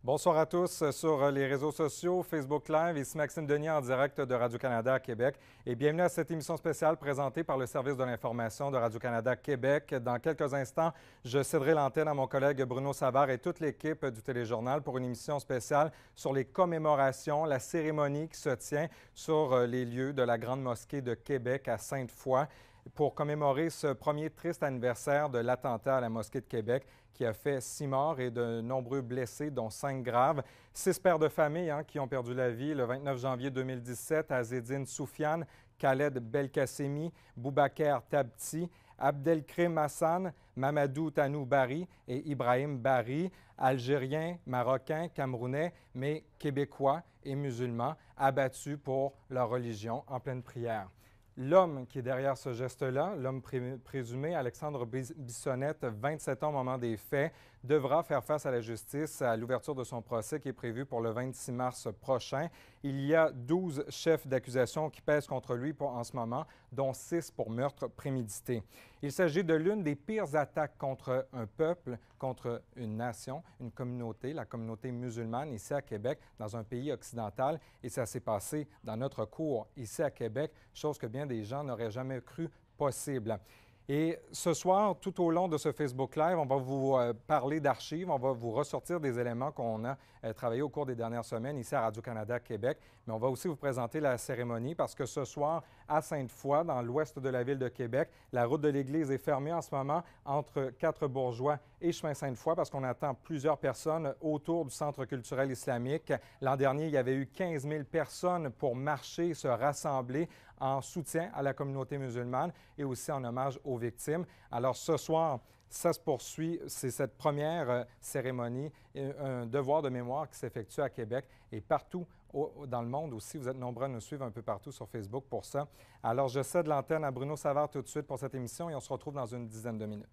Bonsoir à tous sur les réseaux sociaux, Facebook Live. Ici Maxime Denis en direct de Radio-Canada à Québec. Et bienvenue à cette émission spéciale présentée par le service de l'information de Radio-Canada Québec. Dans quelques instants, je céderai l'antenne à mon collègue Bruno Savard et toute l'équipe du Téléjournal pour une émission spéciale sur les commémorations, la cérémonie qui se tient sur les lieux de la Grande Mosquée de Québec à Sainte-Foy pour commémorer ce premier triste anniversaire de l'attentat à la Mosquée de Québec qui a fait 6 morts et de nombreux blessés, dont 5 graves. 6 pères de famille qui ont perdu la vie le 29 janvier 2017, Azzedine Soufiane, Khaled Belkacemi, Boubaker Tabti, Abdelkrim Hassan, Mamadou Tanou Bari et Ibrahim Bari, Algériens, Marocains, Camerounais, mais Québécois et musulmans, abattus pour leur religion en pleine prière. L'homme qui est derrière ce geste-là, l'homme présumé, Alexandre Bissonnette, 27 ans au moment des faits, devra faire face à la justice à l'ouverture de son procès qui est prévu pour le 26 mars prochain. Il y a 12 chefs d'accusation qui pèsent contre lui en ce moment, dont 6 pour meurtre prémédité. Il s'agit de l'une des pires attaques contre un peuple, contre une nation, une communauté, la communauté musulmane ici à Québec, dans un pays occidental. Et ça s'est passé dans notre cour ici à Québec, chose que bien des gens n'auraient jamais cru possible. Et ce soir, tout au long de ce Facebook Live, on va vous parler d'archives, on va vous ressortir des éléments qu'on a travaillés au cours des dernières semaines ici à Radio-Canada Québec, mais on va aussi vous présenter la cérémonie parce que ce soir, à Sainte-Foy, dans l'ouest de la ville de Québec, la route de l'Église est fermée en ce moment entre Quatre-Bourgeois et Chemin Sainte-Foy parce qu'on attend plusieurs personnes autour du Centre culturel islamique. L'an dernier, il y avait eu 15 000 personnes pour marcher, se rassembler en soutien à la communauté musulmane et aussi en hommage aux victimes. Alors ce soir, ça se poursuit, c'est cette première cérémonie, un devoir de mémoire qui s'effectue à Québec et partout dans le monde aussi. Vous êtes nombreux à nous suivre un peu partout sur Facebook pour ça. Alors je cède l'antenne à Bruno Savard tout de suite pour cette émission et on se retrouve dans une dizaine de minutes.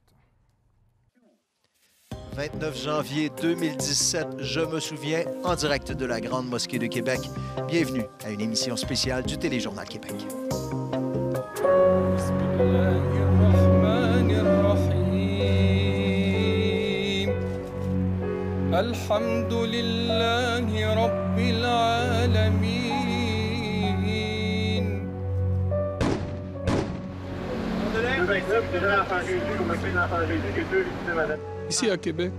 29 janvier 2017, je me souviens, en direct de la Grande Mosquée de Québec. Bienvenue à une émission spéciale du Téléjournal Québec. Ici à Québec,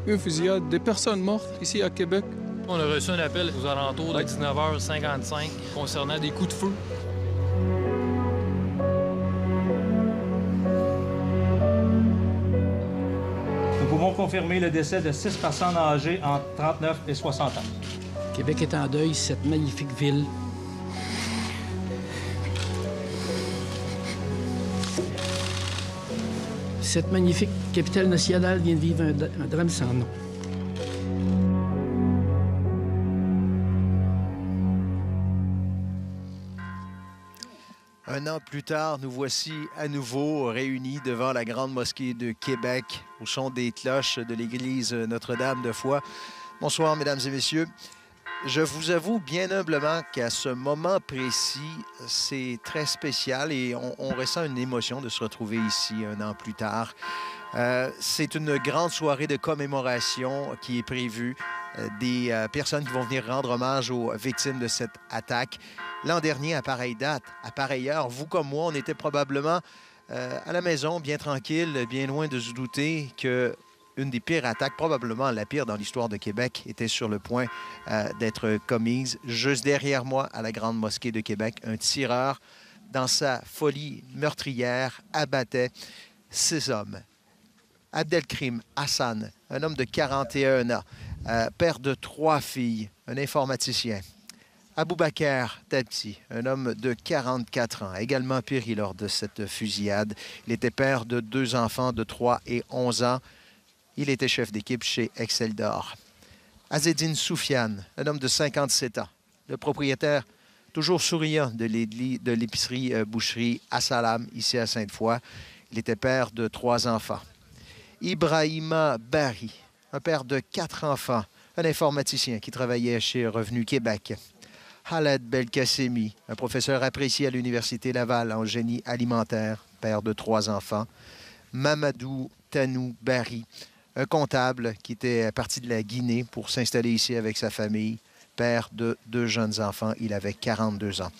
une fusillade, des personnes mortes ici à Québec. On a reçu un appel aux alentours de 19h55 concernant des coups de feu. Nous pouvons confirmer le décès de 6 personnes âgées entre 39 et 60 ans. Québec est en deuil, cette magnifique ville. Cette magnifique capitale nationale vient de vivre un drame sans nom. Un an plus tard, nous voici à nouveau réunis devant la Grande Mosquée de Québec, au son des cloches de l'église Notre-Dame de Foix. Bonsoir, mesdames et messieurs. Je vous avoue bien humblement qu'à ce moment précis, c'est très spécial et on ressent une émotion de se retrouver ici un an plus tard. C'est une grande soirée de commémoration qui est prévue. Des personnes qui vont venir rendre hommage aux victimes de cette attaque. L'an dernier, à pareille date, à pareille heure, vous comme moi, on était probablement à la maison, bien tranquille, bien loin de se douter que une des pires attaques, probablement la pire dans l'histoire de Québec, était sur le point d'être commise. Juste derrière moi, à la Grande Mosquée de Québec, un tireur, dans sa folie meurtrière, abattait 6 hommes. Abdelkrim Hassan, un homme de 41 ans, père de 3 filles, un informaticien. Aboubaker Tabti, un homme de 44 ans, également péri lors de cette fusillade. Il était père de 2 enfants de 3 et 11 ans. Il était chef d'équipe chez Exceldor. Azzedine Soufiane, un homme de 57 ans, le propriétaire toujours souriant de l'épicerie-boucherie Assalam, ici à Sainte-Foy. Il était père de 3 enfants. Ibrahima Bari, un père de 4 enfants, un informaticien qui travaillait chez Revenu Québec. Khaled Belkacemi, un professeur apprécié à l'Université Laval en génie alimentaire, père de 3 enfants. Mamadou Tanou Bari, un comptable qui était parti de la Guinée pour s'installer ici avec sa famille, père de 2 jeunes enfants. Il avait 42 ans.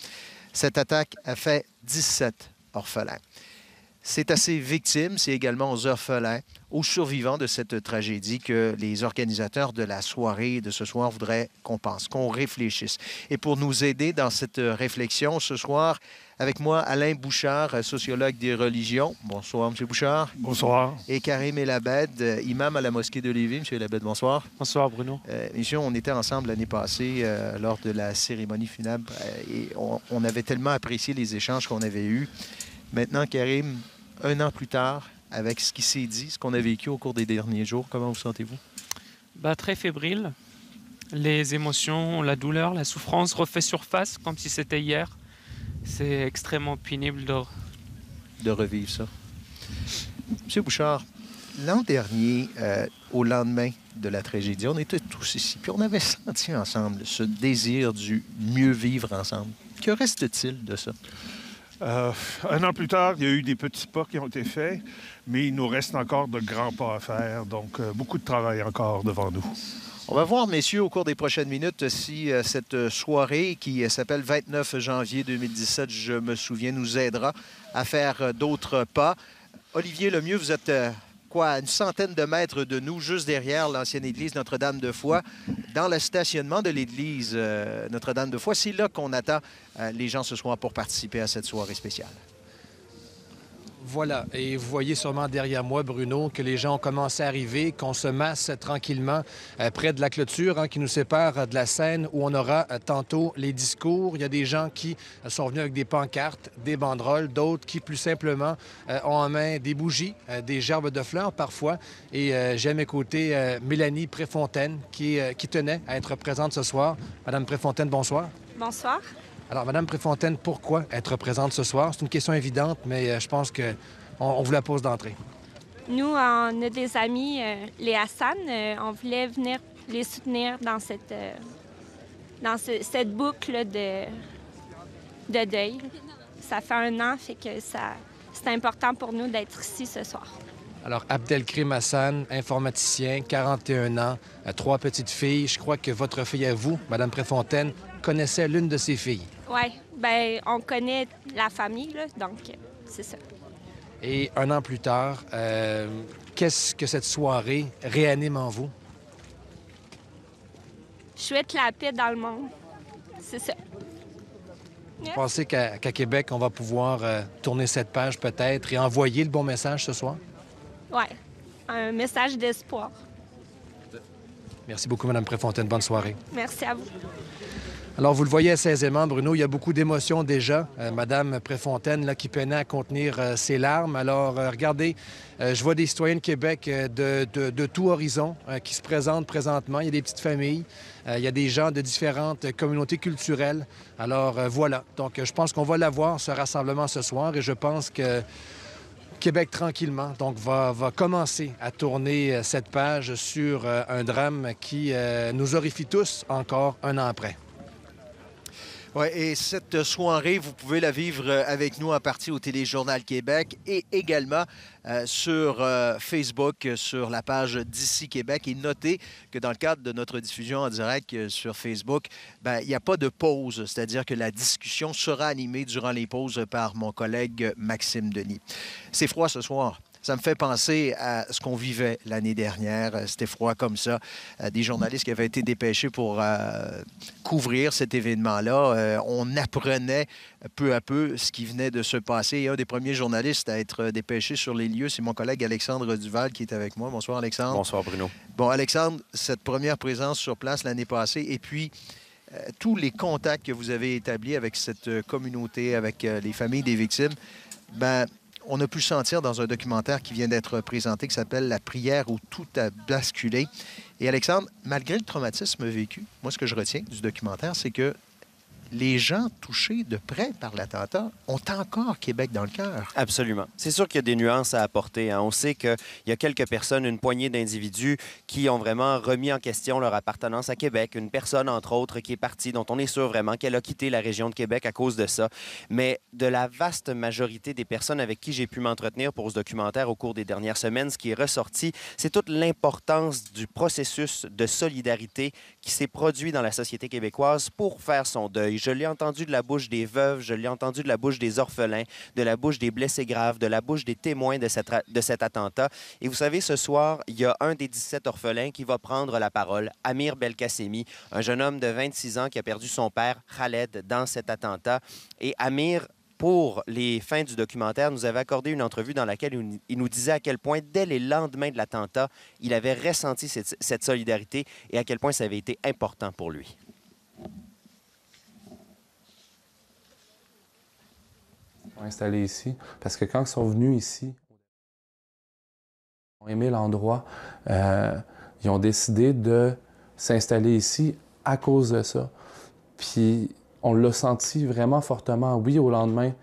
Cette attaque a fait 17 orphelins. C'est à ces victimes, c'est également aux orphelins, aux survivants de cette tragédie que les organisateurs de la soirée de ce soir voudraient qu'on pense, qu'on réfléchisse. Et pour nous aider dans cette réflexion ce soir, avec moi, Alain Bouchard, sociologue des religions. Bonsoir, M. Bouchard. Bonsoir. Et Karim El-Abed, imam à la mosquée de Lévis. M. El-Abed, bonsoir. Bonsoir, Bruno. Messieurs, on était ensemble l'année passée lors de la cérémonie funèbre et on avait tellement apprécié les échanges qu'on avait eus. Maintenant, Karim, 1 an plus tard, avec ce qui s'est dit, ce qu'on a vécu au cours des derniers jours, comment vous sentez-vous? Très fébrile. Les émotions, la douleur, la souffrance refait surface comme si c'était hier. C'est extrêmement pénible de revivre ça. Monsieur Bouchard, l'an dernier, au lendemain de la tragédie, on était tous ici, puis on avait senti ensemble ce désir du mieux vivre ensemble. Que reste-t-il de ça? 1 an plus tard, il y a eu des petits pas qui ont été faits, mais il nous reste encore de grands pas à faire, donc beaucoup de travail encore devant nous. On va voir, messieurs, au cours des prochaines minutes, si cette soirée qui s'appelle 29 janvier 2017, je me souviens, nous aidera à faire d'autres pas. Olivier Lemieux, vous êtes à une centaine de mètres de nous, juste derrière l'ancienne église Notre-Dame-de-Foix, dans le stationnement de l'église Notre-Dame-de-Foix. C'est là qu'on attend les gens ce soir pour participer à cette soirée spéciale. Voilà, et vous voyez sûrement derrière moi, Bruno, que les gens ont commencé à arriver, qu'on se masse tranquillement près de la clôture qui nous sépare de la scène où on aura tantôt les discours. Il y a des gens qui sont venus avec des pancartes, des banderoles, d'autres qui, plus simplement, ont en main des bougies, des gerbes de fleurs parfois. Et j'ai à mes côtés Mélanie Préfontaine qui tenait à être présente ce soir. Madame Préfontaine, bonsoir. Bonsoir. Alors, Madame Préfontaine, pourquoi être présente ce soir? C'est une question évidente, mais je pense qu'on vous la pose d'entrée. Nous, on a des amis, les Hassan. On voulait venir les soutenir dans cette boucle de deuil. Ça fait 1 an, fait que c'est important pour nous d'être ici ce soir. Alors, Abdelkrim Hassan, informaticien, 41 ans, 3 petites filles. Je crois que votre fille à vous, Madame Préfontaine, connaissait l'une de ses filles. Oui, bien, on connaît la famille, là, donc c'est ça. Et 1 an plus tard, qu'est-ce que cette soirée réanime en vous? Je souhaite la paix dans le monde. C'est ça. Vous pensez qu'à Québec, on va pouvoir tourner cette page peut-être et envoyer le bon message ce soir? Oui, un message d'espoir. Merci beaucoup, Mme Préfontaine. Bonne soirée. Merci à vous. Alors, vous le voyez assez aisément, Bruno, il y a beaucoup d'émotions déjà. Madame Préfontaine, là, qui peinait à contenir ses larmes. Alors, regardez, je vois des citoyens de Québec de tout horizon qui se présentent présentement. Il y a des petites familles, il y a des gens de différentes communautés culturelles. Alors, voilà. Donc, je pense qu'on va l'avoir, ce rassemblement ce soir, et je pense que Québec, tranquillement, donc, va commencer à tourner cette page sur un drame qui nous horrifie tous encore 1 an après. Oui, et cette soirée, vous pouvez la vivre avec nous en partie au Téléjournal Québec et également sur Facebook, sur la page d'ici Québec. Et notez que dans le cadre de notre diffusion en direct sur Facebook, il n'y a pas de pause, c'est-à-dire que la discussion sera animée durant les pauses par mon collègue Maxime Denis. C'est froid ce soir. Ça me fait penser à ce qu'on vivait l'année dernière. C'était froid comme ça. Des journalistes qui avaient été dépêchés pour couvrir cet événement-là. On apprenait peu à peu ce qui venait de se passer. Et un des premiers journalistes à être dépêché sur les lieux, c'est mon collègue Alexandre Duval qui est avec moi. Bonsoir, Alexandre. Bonsoir, Bruno. Bon, Alexandre, cette première présence sur place l'année passée et puis tous les contacts que vous avez établis avec cette communauté, avec les familles des victimes, on a pu sentir dans un documentaire qui vient d'être présenté qui s'appelle « La prière où tout a basculé ». Et Alexandre, malgré le traumatisme vécu, moi, ce que je retiens du documentaire, c'est que les gens touchés de près par l'attentat ont encore Québec dans le cœur. Absolument. C'est sûr qu'il y a des nuances à apporter. Hein. On sait qu'il y a quelques personnes, une poignée d'individus qui ont vraiment remis en question leur appartenance à Québec. Une personne, entre autres, qui est partie, dont on est sûr vraiment qu'elle a quitté la région de Québec à cause de ça. Mais de la vaste majorité des personnes avec qui j'ai pu m'entretenir pour ce documentaire au cours des dernières semaines, ce qui est ressorti, c'est toute l'importance du processus de solidarité qui s'est produit dans la société québécoise pour faire son deuil. Je l'ai entendu de la bouche des veuves, je l'ai entendu de la bouche des orphelins, de la bouche des blessés graves, de la bouche des témoins de cet attentat. Et vous savez, ce soir, il y a un des 17 orphelins qui va prendre la parole, Amir Belkacemi, un jeune homme de 26 ans qui a perdu son père, Khaled, dans cet attentat. Et Amir, pour les fins du documentaire, nous avait accordé une entrevue dans laquelle il nous disait à quel point, dès les lendemains de l'attentat, il avait ressenti cette solidarité et à quel point ça avait été important pour lui. Ils sont installés ici parce que quand ils sont venus ici, ils ont aimé l'endroit, ils ont décidé de s'installer ici à cause de ça. Puis on l'a senti vraiment fortement, oui, au lendemain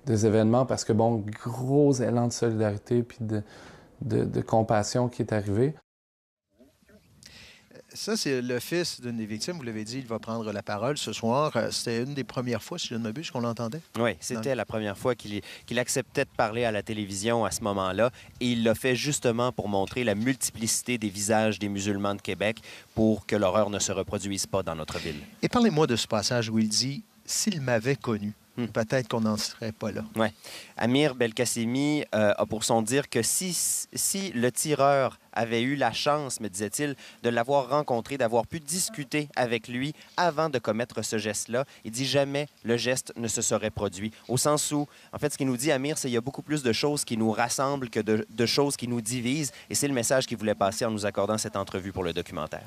des événements, parce que, bon, gros élan de solidarité puis de compassion qui est arrivé. Ça, c'est le fils d'une des victimes. Vous l'avez dit, il va prendre la parole ce soir. C'était une des premières fois, si je ne m'abuse, qu'on l'entendait? Oui, c'était la première fois qu'il acceptait de parler à la télévision à ce moment-là. Et il l'a fait justement pour montrer la multiplicité des visages des musulmans de Québec pour que l'horreur ne se reproduise pas dans notre ville. Et parlez-moi de ce passage où il dit « S'il m'avait connu ». Peut-être qu'on n'en serait pas là. Oui. Amir Belkacemi a pour son dire que si le tireur avait eu la chance, me disait-il, de l'avoir rencontré, d'avoir pu discuter avec lui avant de commettre ce geste-là, il dit jamais le geste ne se serait produit. Au sens où, en fait, ce qu'il nous dit, Amir, c'est qu'il y a beaucoup plus de choses qui nous rassemblent que de choses qui nous divisent. Et c'est le message qu'il voulait passer en nous accordant cette entrevue pour le documentaire.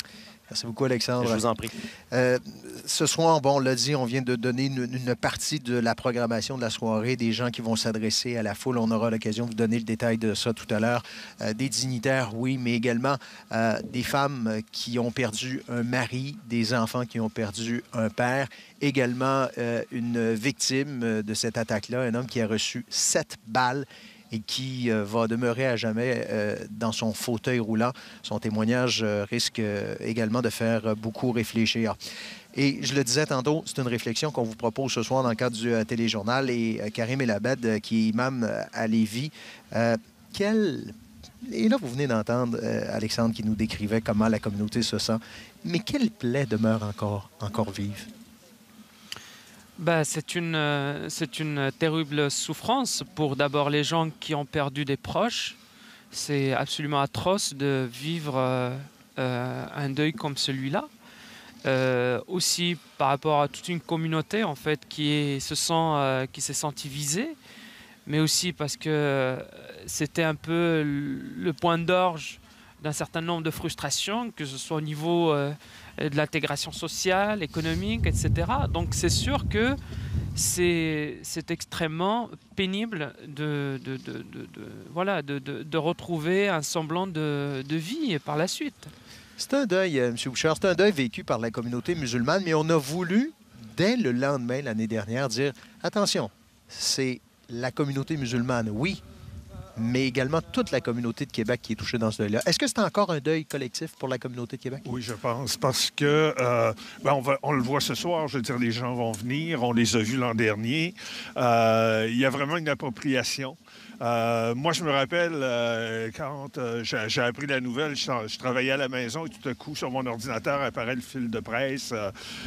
Merci beaucoup, Alexandre. Je vous en prie. Ce soir, bon, on l'a dit, on vient de donner une partie de la programmation de la soirée, des gens qui vont s'adresser à la foule. On aura l'occasion de vous donner le détail de ça tout à l'heure. Des dignitaires, oui, mais également des femmes qui ont perdu un mari, des enfants qui ont perdu un père, également une victime de cette attaque-là, un homme qui a reçu 7 balles et qui va demeurer à jamais dans son fauteuil roulant. Son témoignage risque également de faire beaucoup réfléchir. Et je le disais tantôt, c'est une réflexion qu'on vous propose ce soir dans le cadre du téléjournal. Et Karim Elabed, qui est imam à Lévis, et là, vous venez d'entendre Alexandre qui nous décrivait comment la communauté se sent. Mais quelle plaie demeure encore vive? Ben, c'est une terrible souffrance pour d'abord les gens qui ont perdu des proches. C'est absolument atroce de vivre un deuil comme celui-là. Aussi par rapport à toute une communauté en fait qui s'est sentie visée, mais aussi parce que c'était un peu le point d'orge d'un certain nombre de frustrations, que ce soit au niveau de l'intégration sociale, économique, etc. Donc c'est sûr que c'est extrêmement pénible de retrouver un semblant de vie par la suite. C'est un deuil, M. Bouchard, c'est un deuil vécu par la communauté musulmane, mais on a voulu, dès le lendemain, l'année dernière, dire « Attention, c'est la communauté musulmane, oui, mais également toute la communauté de Québec qui est touchée dans ce deuil-là. » Est-ce que c'est encore un deuil collectif pour la communauté de Québec? Oui, je pense, parce que on le voit ce soir, je veux dire, les gens vont venir, on les a vus l'an dernier. Il y a vraiment une appropriation. Moi, je me rappelle quand j'ai appris la nouvelle, je travaillais à la maison et tout à coup, sur mon ordinateur, apparaît le fil de presse,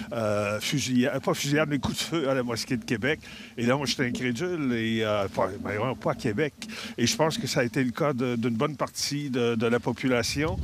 pas fusillade, mais coup de feu à la mosquée de Québec. Et là, moi, j'étais incrédule, et pas à Québec. Et je pense que ça a été le cas d'une bonne partie de la population.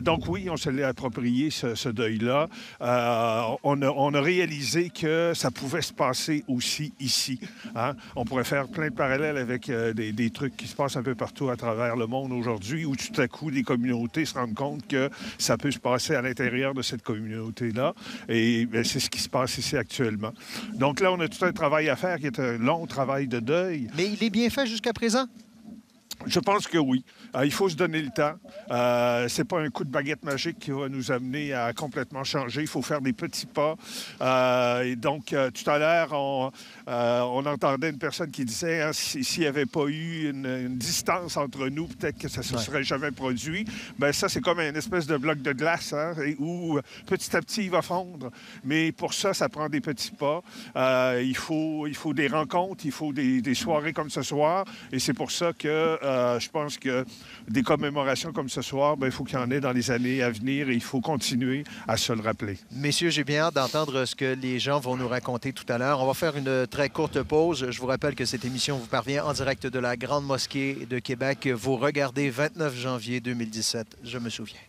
Donc oui, on se l'est approprié, ce deuil-là. On a réalisé que ça pouvait se passer aussi ici. Hein? On pourrait faire plein de parallèles avec des trucs qui se passent un peu partout à travers le monde aujourd'hui, où tout à coup, les communautés se rendent compte que ça peut se passer à l'intérieur de cette communauté-là. Et c'est ce qui se passe ici actuellement. Donc là, on a tout un travail à faire qui est un long travail de deuil. Mais il est bien fait jusqu'à présent? Je pense que oui. Il faut se donner le temps. C'est pas un coup de baguette magique qui va nous amener à complètement changer. Il faut faire des petits pas. Et donc, tout à l'heure, on entendait une personne qui disait hein, s'il n'y avait pas eu une distance entre nous, peut-être que ça ne se serait jamais produit. Bien, ça, c'est comme une espèce de bloc de glace hein, où petit à petit, il va fondre. Mais pour ça, ça prend des petits pas. Il faut des rencontres, il faut des soirées comme ce soir. Et c'est pour ça que je pense que des commémorations comme ce soir, bien, il faut qu'il y en ait dans les années à venir et il faut continuer à se le rappeler. Messieurs, j'ai bien hâte d'entendre ce que les gens vont nous raconter tout à l'heure. On va faire une très courte pause. Je vous rappelle que cette émission vous parvient en direct de la Grande Mosquée de Québec. Vous regardez 29 janvier 2017, je me souviens.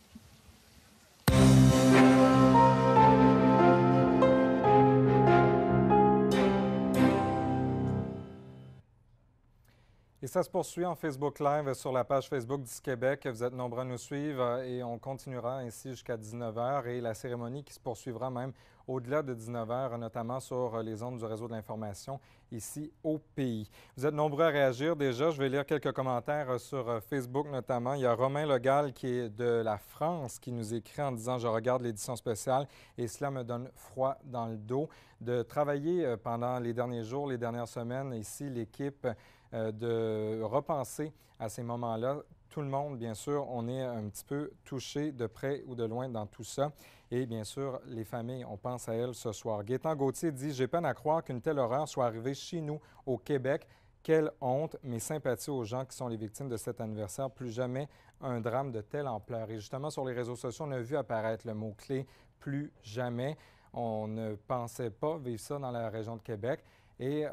Et ça se poursuit en Facebook Live sur la page Facebook du Québec. Vous êtes nombreux à nous suivre et on continuera ainsi jusqu'à 19h et la cérémonie qui se poursuivra même au-delà de 19h, notamment sur les ondes du réseau de l'information ici au pays. Vous êtes nombreux à réagir déjà. Je vais lire quelques commentaires sur Facebook notamment. Il y a Romain Legal qui est de la France qui nous écrit en disant « Je regarde l'édition spéciale et cela me donne froid dans le dos ». De travailler pendant les derniers jours, les dernières semaines, ici, l'équipe de repenser à ces moments-là. Tout le monde, bien sûr, on est un petit peu touché de près ou de loin dans tout ça. Et bien sûr, les familles, on pense à elles ce soir. Gaétan Gauthier dit « J'ai peine à croire qu'une telle horreur soit arrivée chez nous, au Québec. Quelle honte! Mes sympathies aux gens qui sont les victimes de cet anniversaire. Plus jamais un drame de telle ampleur. » Et justement, sur les réseaux sociaux, on a vu apparaître le mot-clé « plus jamais ». On ne pensait pas vivre ça dans la région de Québec. Et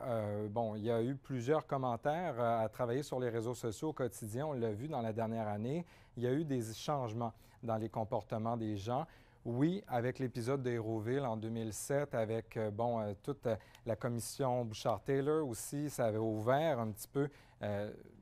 bon, il y a eu plusieurs commentaires à travailler sur les réseaux sociaux au quotidien. On l'a vu dans la dernière année. Il y a eu des changements dans les comportements des gens. Oui, avec l'épisode d'Hérouville en 2007, avec toute la commission Bouchard-Taylor aussi, ça avait ouvert un petit peu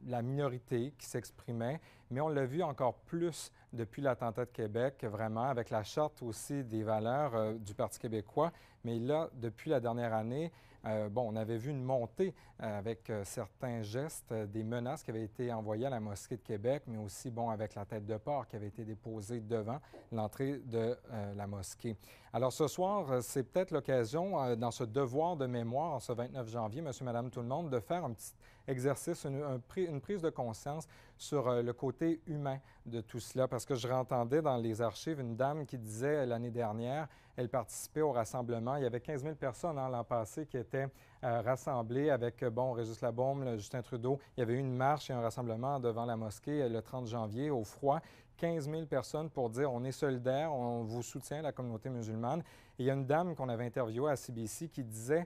la minorité qui s'exprimait. Mais on l'a vu encore plus depuis l'attentat de Québec, vraiment, avec la charte aussi des valeurs du Parti québécois. Mais là, depuis la dernière année, on avait vu une montée avec certains gestes, des menaces qui avaient été envoyées à la Mosquée de Québec, mais aussi, avec la tête de porc qui avait été déposée devant l'entrée de la mosquée. Alors, ce soir, c'est peut-être l'occasion, dans ce devoir de mémoire, ce 29 janvier, monsieur, madame, tout le monde, de faire un petit exercice, une prise de conscience sur le côté humain de tout cela, parce que je entendais dans les archives une dame qui disait l'année dernière, elle participait au rassemblement. Il y avait 15 000 personnes l'an passé qui étaient rassemblées avec, Régis Labaume, Justin Trudeau. Il y avait eu une marche et un rassemblement devant la mosquée le 30 janvier au froid. 15 000 personnes pour dire on est solidaires, on vous soutient, la communauté musulmane. Et il y a une dame qu'on avait interviewée à CBC qui disait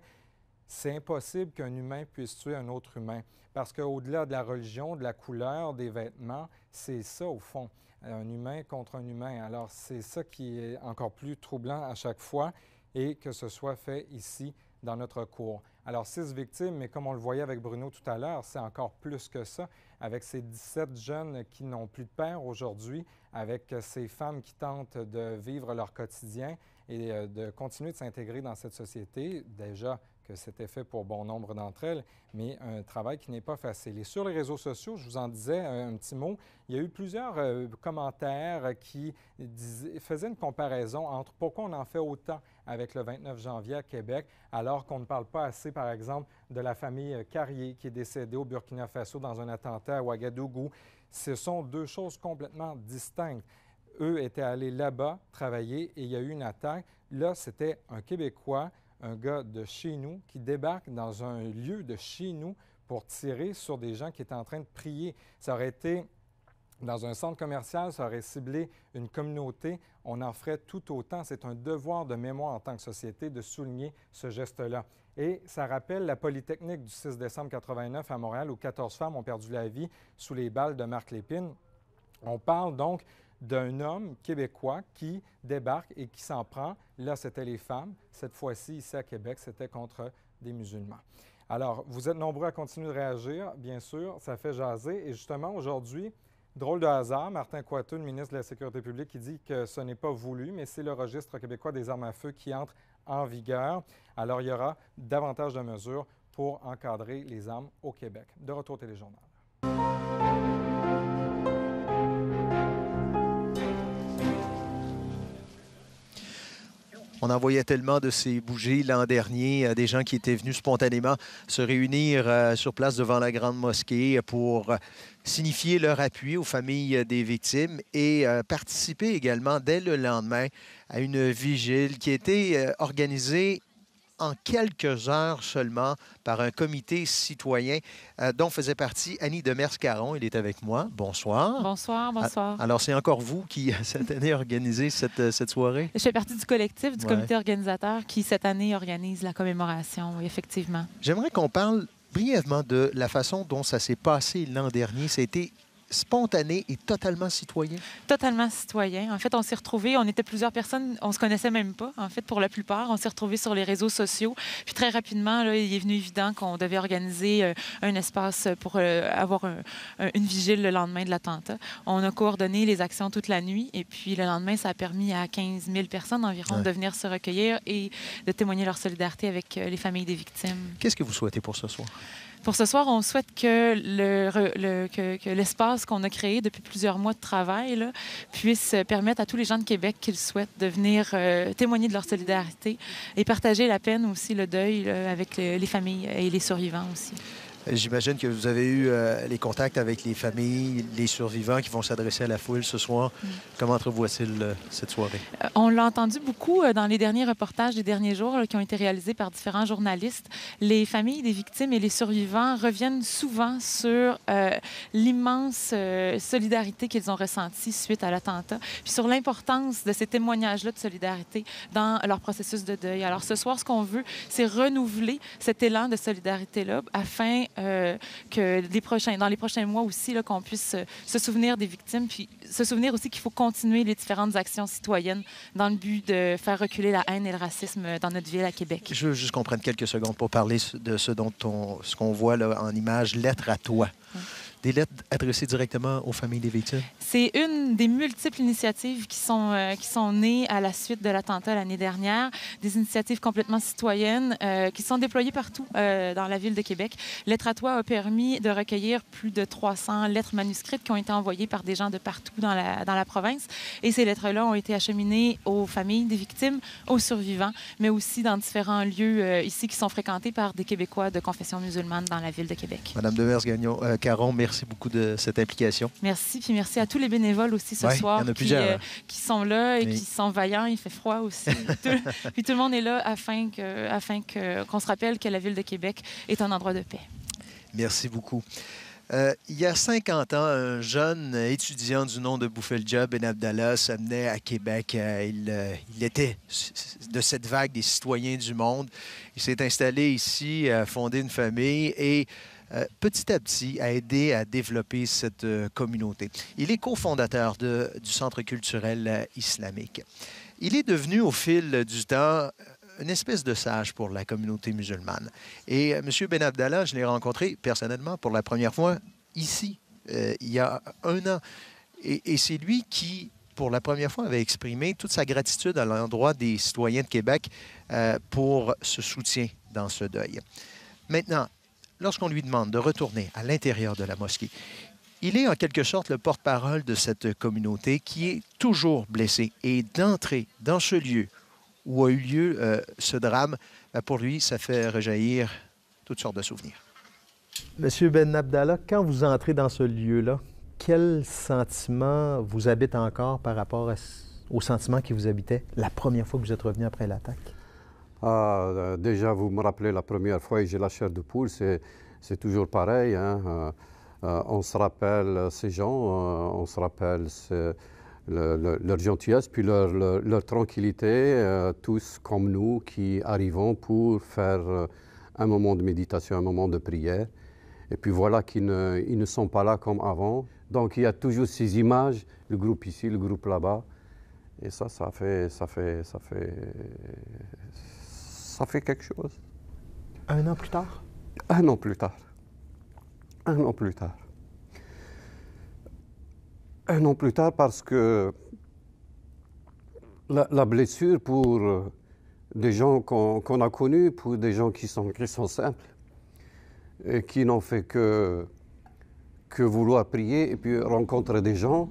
c'est impossible qu'un humain puisse tuer un autre humain. Parce qu'au-delà de la religion, de la couleur, des vêtements, c'est ça au fond, un humain contre un humain. Alors c'est ça qui est encore plus troublant à chaque fois et que ce soit fait ici dans notre cour. Alors 6 victimes, mais comme on le voyait avec Bruno tout à l'heure, c'est encore plus que ça, avec ces 17 jeunes qui n'ont plus de père aujourd'hui, avec ces femmes qui tentent de vivre leur quotidien et de continuer de s'intégrer dans cette société, déjà que c'était fait pour bon nombre d'entre elles, mais un travail qui n'est pas facile. Et sur les réseaux sociaux, je vous en disais un petit mot, il y a eu plusieurs commentaires qui faisaient une comparaison entre pourquoi on en fait autant avec le 29 janvier à Québec, alors qu'on ne parle pas assez, par exemple, de la famille Carrier qui est décédée au Burkina Faso dans un attentat à Ouagadougou. Ce sont deux choses complètement distinctes. Eux étaient allés là-bas travailler et il y a eu une attaque. Là, c'était un Québécois, un gars de chez nous qui débarque dans un lieu de chez nous pour tirer sur des gens qui étaient en train de prier. Ça aurait été dans un centre commercial, ça aurait ciblé une communauté. On en ferait tout autant. C'est un devoir de mémoire en tant que société de souligner ce geste-là. Et ça rappelle la Polytechnique du 6 décembre 89 à Montréal où 14 femmes ont perdu la vie sous les balles de Marc Lépine. On parle donc d'un homme québécois qui débarque et qui s'en prend. Là, c'était les femmes. Cette fois-ci, ici à Québec, c'était contre des musulmans. Alors, vous êtes nombreux à continuer de réagir, bien sûr. Ça fait jaser. Et justement, aujourd'hui, drôle de hasard, Martin Coiteux, le ministre de la Sécurité publique, qui dit que ce n'est pas voulu, mais c'est le registre québécois des armes à feu qui entre en vigueur. Alors, il y aura davantage de mesures pour encadrer les armes au Québec. De retour au téléjournal. On en voyait tellement de ces bougies l'an dernier, des gens qui étaient venus spontanément se réunir sur place devant la Grande Mosquée pour signifier leur appui aux familles des victimes et participer également dès le lendemain à une vigile qui a été organisée en quelques heures seulement par un comité citoyen dont faisait partie Annie Demers-Caron. Il est avec moi. Bonsoir. Bonsoir, bonsoir. Alors, c'est encore vous qui, cette année, organisez cette soirée? Je fais partie du collectif, du comité organisateur qui, cette année, organise la commémoration, oui, effectivement. J'aimerais qu'on parle brièvement de la façon dont ça s'est passé l'an dernier. Ça a été spontané et totalement citoyen? Totalement citoyen. En fait, on s'est retrouvés, on était plusieurs personnes, on se connaissait même pas, en fait, pour la plupart. On s'est retrouvés sur les réseaux sociaux. Puis très rapidement, là, il est venu évident qu'on devait organiser un espace pour avoir une vigile le lendemain de l'attentat. On a coordonné les actions toute la nuit et puis le lendemain, ça a permis à 15 000 personnes environ de venir se recueillir et de témoigner leur solidarité avec les familles des victimes. Qu'est-ce que vous souhaitez pour ce soir? Pour ce soir, on souhaite que l'espace qu'on a créé depuis plusieurs mois de travail là, puisse permettre à tous les gens de Québec qui le souhaitent de venir témoigner de leur solidarité et partager la peine aussi, le deuil là, avec les familles et les survivants aussi. J'imagine que vous avez eu les contacts avec les familles, les survivants qui vont s'adresser à la foule ce soir. Comment entrevoit-il cette soirée? On l'a entendu beaucoup dans les derniers reportages des derniers jours là, qui ont été réalisés par différents journalistes. Les familles des victimes et les survivants reviennent souvent sur l'immense solidarité qu'ils ont ressentie suite à l'attentat, puis sur l'importance de ces témoignages-là de solidarité dans leur processus de deuil. Alors ce soir, ce qu'on veut, c'est renouveler cet élan de solidarité-là afin que dans les prochains mois aussi, qu'on puisse se souvenir des victimes, puis se souvenir aussi qu'il faut continuer les différentes actions citoyennes dans le but de faire reculer la haine et le racisme dans notre ville à Québec. Je veux juste qu'on prenne quelques secondes pour parler de ce qu'on voit là, en image, lettre à toi. Des lettres adressées directement aux familles des victimes? C'est une des multiples initiatives qui sont nées à la suite de l'attentat l'année dernière, des initiatives complètement citoyennes qui sont déployées partout dans la ville de Québec. Lettre à toi a permis de recueillir plus de 300 lettres manuscrites qui ont été envoyées par des gens de partout dans la province. Et ces lettres-là ont été acheminées aux familles des victimes, aux survivants, mais aussi dans différents lieux ici qui sont fréquentés par des Québécois de confession musulmane dans la ville de Québec. Madame Demers-Caron, merci beaucoup de cette implication. Merci, puis merci à tous les bénévoles aussi ce soir qui sont là et qui sont vaillants. Il fait froid aussi. Puis tout le monde est là afin qu'on se rappelle que la ville de Québec est un endroit de paix. Merci beaucoup. Il y a 50 ans, un jeune étudiant du nom de Boufelja Ben Abdallah s'amenait à Québec. Il était de cette vague des citoyens du monde. Il s'est installé ici, a fondé une famille et petit à petit a aidé à développer cette communauté. Il est cofondateur du Centre culturel islamique. Il est devenu au fil du temps une espèce de sage pour la communauté musulmane. Et M. Ben Abdallah, je l'ai rencontré personnellement pour la première fois ici, il y a un an. Et c'est lui qui, pour la première fois, avait exprimé toute sa gratitude à l'endroit des citoyens de Québec pour ce soutien dans ce deuil. Maintenant, lorsqu'on lui demande de retourner à l'intérieur de la mosquée, il est en quelque sorte le porte-parole de cette communauté qui est toujours blessée. Et d'entrer dans ce lieu où a eu lieu ce drame, pour lui, ça fait rejaillir toutes sortes de souvenirs. Monsieur Ben Abdallah, quand vous entrez dans ce lieu-là, quel sentiment vous habite encore par rapport au sentiment qui vous habitait la première fois que vous êtes revenu après l'attaque? Déjà, vous me rappelez la première fois et j'ai la chair de poule, c'est toujours pareil. Hein? On se rappelle ces gens, on se rappelle leur gentillesse, puis leur tranquillité, tous comme nous qui arrivons pour faire un moment de méditation, un moment de prière. Et puis voilà qu'ils ne sont pas là comme avant. Donc il y a toujours ces images, le groupe ici, le groupe là-bas. Et ça fait quelque chose. Un an plus tard? Un an plus tard. Un an plus tard. Un an plus tard parce que la blessure pour des gens qu'on a connus, pour des gens qui sont simples et qui n'ont fait que vouloir prier et puis rencontrer des gens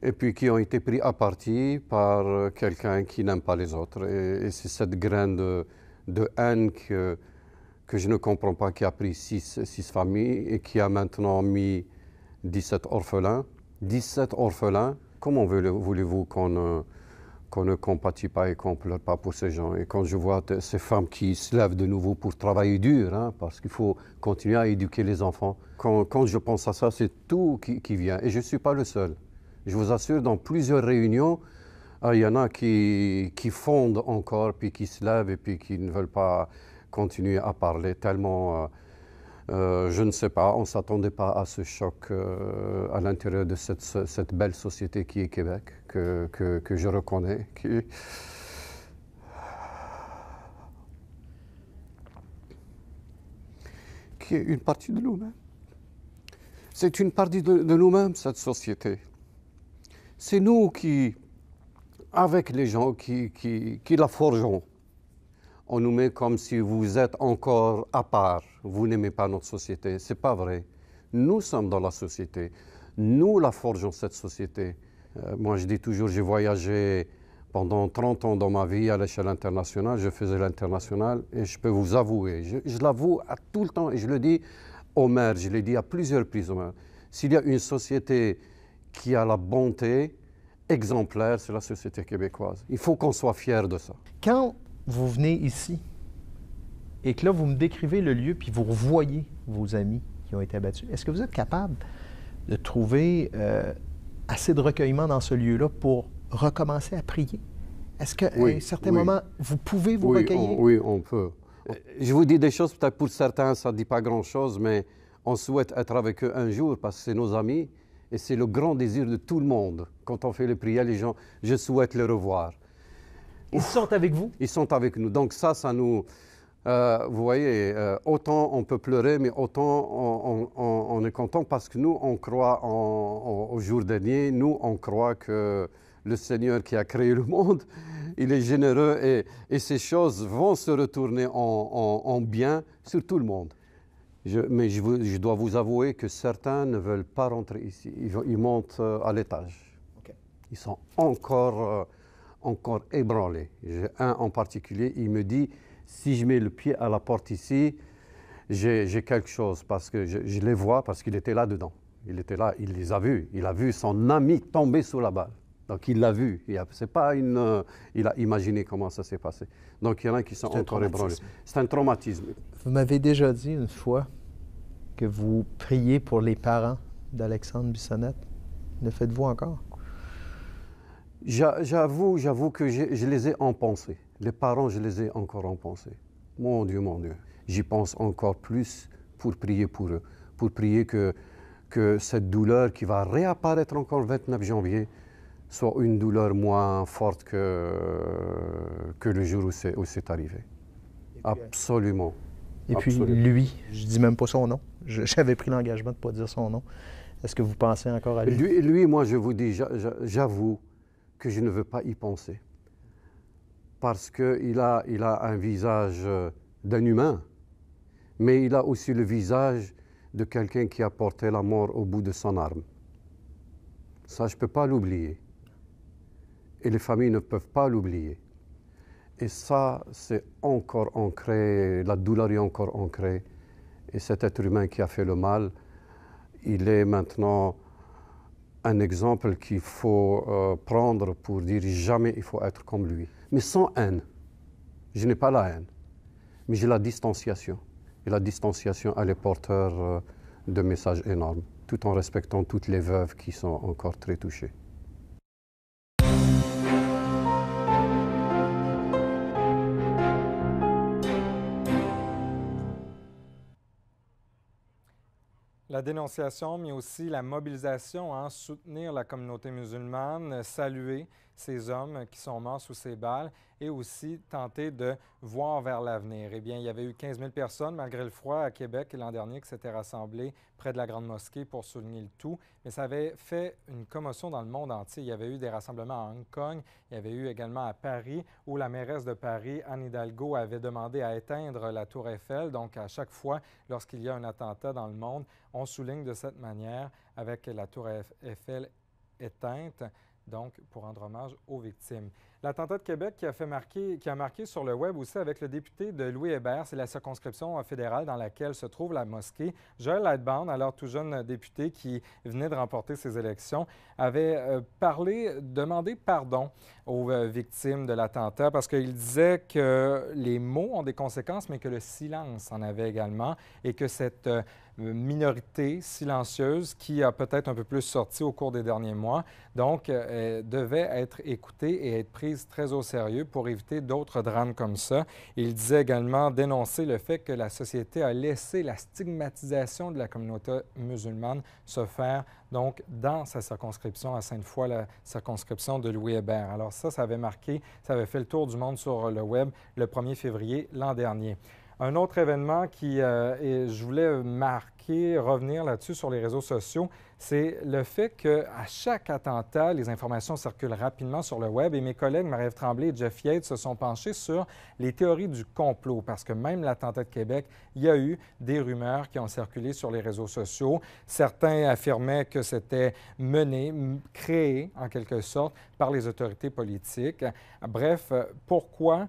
et puis qui ont été pris à partie par quelqu'un qui n'aime pas les autres. Et c'est cette graine de haine que je ne comprends pas, qui a pris 6 familles et qui a maintenant mis 17 orphelins. 17 orphelins, comment voulez-vous qu'on ne compatit pas et qu'on ne pleure pas pour ces gens? Et quand je vois ces femmes qui se lèvent de nouveau pour travailler dur, hein, parce qu'il faut continuer à éduquer les enfants, quand je pense à ça, c'est tout qui vient. Et je ne suis pas le seul. Je vous assure, dans plusieurs réunions, il y en a qui fondent encore, puis qui se lèvent et puis qui ne veulent pas continuer à parler tellement, je ne sais pas, on ne s'attendait pas à ce choc à l'intérieur de cette belle société qui est Québec, que je reconnais, qui est une partie de nous-mêmes. C'est une partie de nous-mêmes, cette société. C'est nous qui, avec les gens qui la forgeons, on nous met comme si vous êtes encore à part, vous n'aimez pas notre société. Ce n'est pas vrai. Nous sommes dans la société. Nous la forgeons, cette société. Moi, je dis toujours, j'ai voyagé pendant 30 ans dans ma vie à l'échelle internationale. Je faisais l'international et je peux vous avouer, je l'avoue à tout le temps et je le dis au maire, je l'ai dit à plusieurs reprises au maire. S'il y a une société qui a la bonté exemplaire, c'est la société québécoise. Il faut qu'on soit fiers de ça. Quand vous venez ici et que là, vous me décrivez le lieu puis vous revoyez vos amis qui ont été abattus, est-ce que vous êtes capable de trouver assez de recueillement dans ce lieu-là pour recommencer à prier? Est-ce qu'à un certain moment, vous pouvez vous recueillir? Oui, on peut. Je vous dis des choses, peut-être pour certains, ça ne dit pas grand-chose, mais on souhaite être avec eux un jour parce que c'est nos amis et c'est le grand désir de tout le monde. Quand on fait les prières, les gens, je souhaite les revoir. Ils sont avec vous? Ils sont avec nous. Donc ça nous... vous voyez, autant on peut pleurer, mais autant on est content parce que nous, on croit au jour dernier, nous, on croit que le Seigneur qui a créé le monde, il est généreux et ces choses vont se retourner en bien sur tout le monde. Mais je dois vous avouer que certains ne veulent pas rentrer ici. Ils montent à l'étage. Okay. Ils sont encore ébranlés. J'ai un en particulier, il me dit, si je mets le pied à la porte ici, j'ai quelque chose, parce que je les vois, parce qu'il était là-dedans. Il était là, il les a vus. Il a vu son ami tomber sous la balle. Donc il l'a vu. C'est pas il a imaginé comment ça s'est passé. Donc il y en a qui sont encore ébranlés. C'est un traumatisme. Vous m'avez déjà dit une fois que vous priez pour les parents d'Alexandre Bissonnette. Le faites-vous encore? J'avoue que je les ai en pensée. Les parents, je les ai encore en pensée. Mon Dieu, j'y pense encore plus pour prier pour eux, pour prier que cette douleur qui va réapparaître encore le 29 janvier soit une douleur moins forte que le jour où c'est arrivé. Absolument. Et puis lui, je ne dis même pas son nom, j'avais pris l'engagement de ne pas dire son nom. Est-ce que vous pensez encore à lui? Lui, moi, je vous dis, j'avoue que je ne veux pas y penser. Parce qu'il a un visage d'un humain, mais il a aussi le visage de quelqu'un qui a porté la mort au bout de son arme. Ça, je ne peux pas l'oublier. Et les familles ne peuvent pas l'oublier. Et ça, c'est encore ancré, la douleur est encore ancrée. Et cet être humain qui a fait le mal, il est maintenant un exemple qu'il faut prendre pour dire jamais il faut être comme lui. Mais sans haine. Je n'ai pas la haine, mais j'ai la distanciation. Et la distanciation, elle est porteur de messages énormes, tout en respectant toutes les veuves qui sont encore très touchées. La dénonciation, mais aussi la mobilisation, soutenir la communauté musulmane, saluer ces hommes qui sont morts sous ces balles et aussi tenter de voir vers l'avenir. Eh bien, il y avait eu 15 000 personnes, malgré le froid, à Québec l'an dernier, qui s'étaient rassemblées près de la Grande Mosquée pour souligner le tout. Mais ça avait fait une commotion dans le monde entier. Il y avait eu des rassemblements à Hong Kong, il y avait eu également à Paris, où la mairesse de Paris, Anne Hidalgo, avait demandé à éteindre la Tour Eiffel. Donc, à chaque fois, lorsqu'il y a un attentat dans le monde, on souligne de cette manière, avec la Tour Eiffel éteintes, donc pour rendre hommage aux victimes. L'attentat de Québec qui a marqué sur le web aussi avec le député de Louis Hébert, c'est la circonscription fédérale dans laquelle se trouve la mosquée. Joël Lightbound, alors tout jeune député qui venait de remporter ces élections, avait demandé pardon aux victimes de l'attentat parce qu'il disait que les mots ont des conséquences, mais que le silence en avait également et que cette minorité silencieuse qui a peut-être un peu plus sorti au cours des derniers mois, donc devait être écoutée et être prise très au sérieux pour éviter d'autres drames comme ça. Il disait également dénoncer le fait que la société a laissé la stigmatisation de la communauté musulmane se faire donc dans sa circonscription à Sainte-Foy, la circonscription de Louis Hébert. Alors ça avait marqué, ça avait fait le tour du monde sur le web le 1er février l'an dernier. Un autre événement et je voulais revenir là-dessus sur les réseaux sociaux, c'est le fait qu'à chaque attentat, les informations circulent rapidement sur le web et mes collègues Marie-Ève Tremblay et Jeff Yates se sont penchés sur les théories du complot parce que même l'attentat de Québec, il y a eu des rumeurs qui ont circulé sur les réseaux sociaux. Certains affirmaient que c'était mené, créé en quelque sorte par les autorités politiques. Bref, pourquoi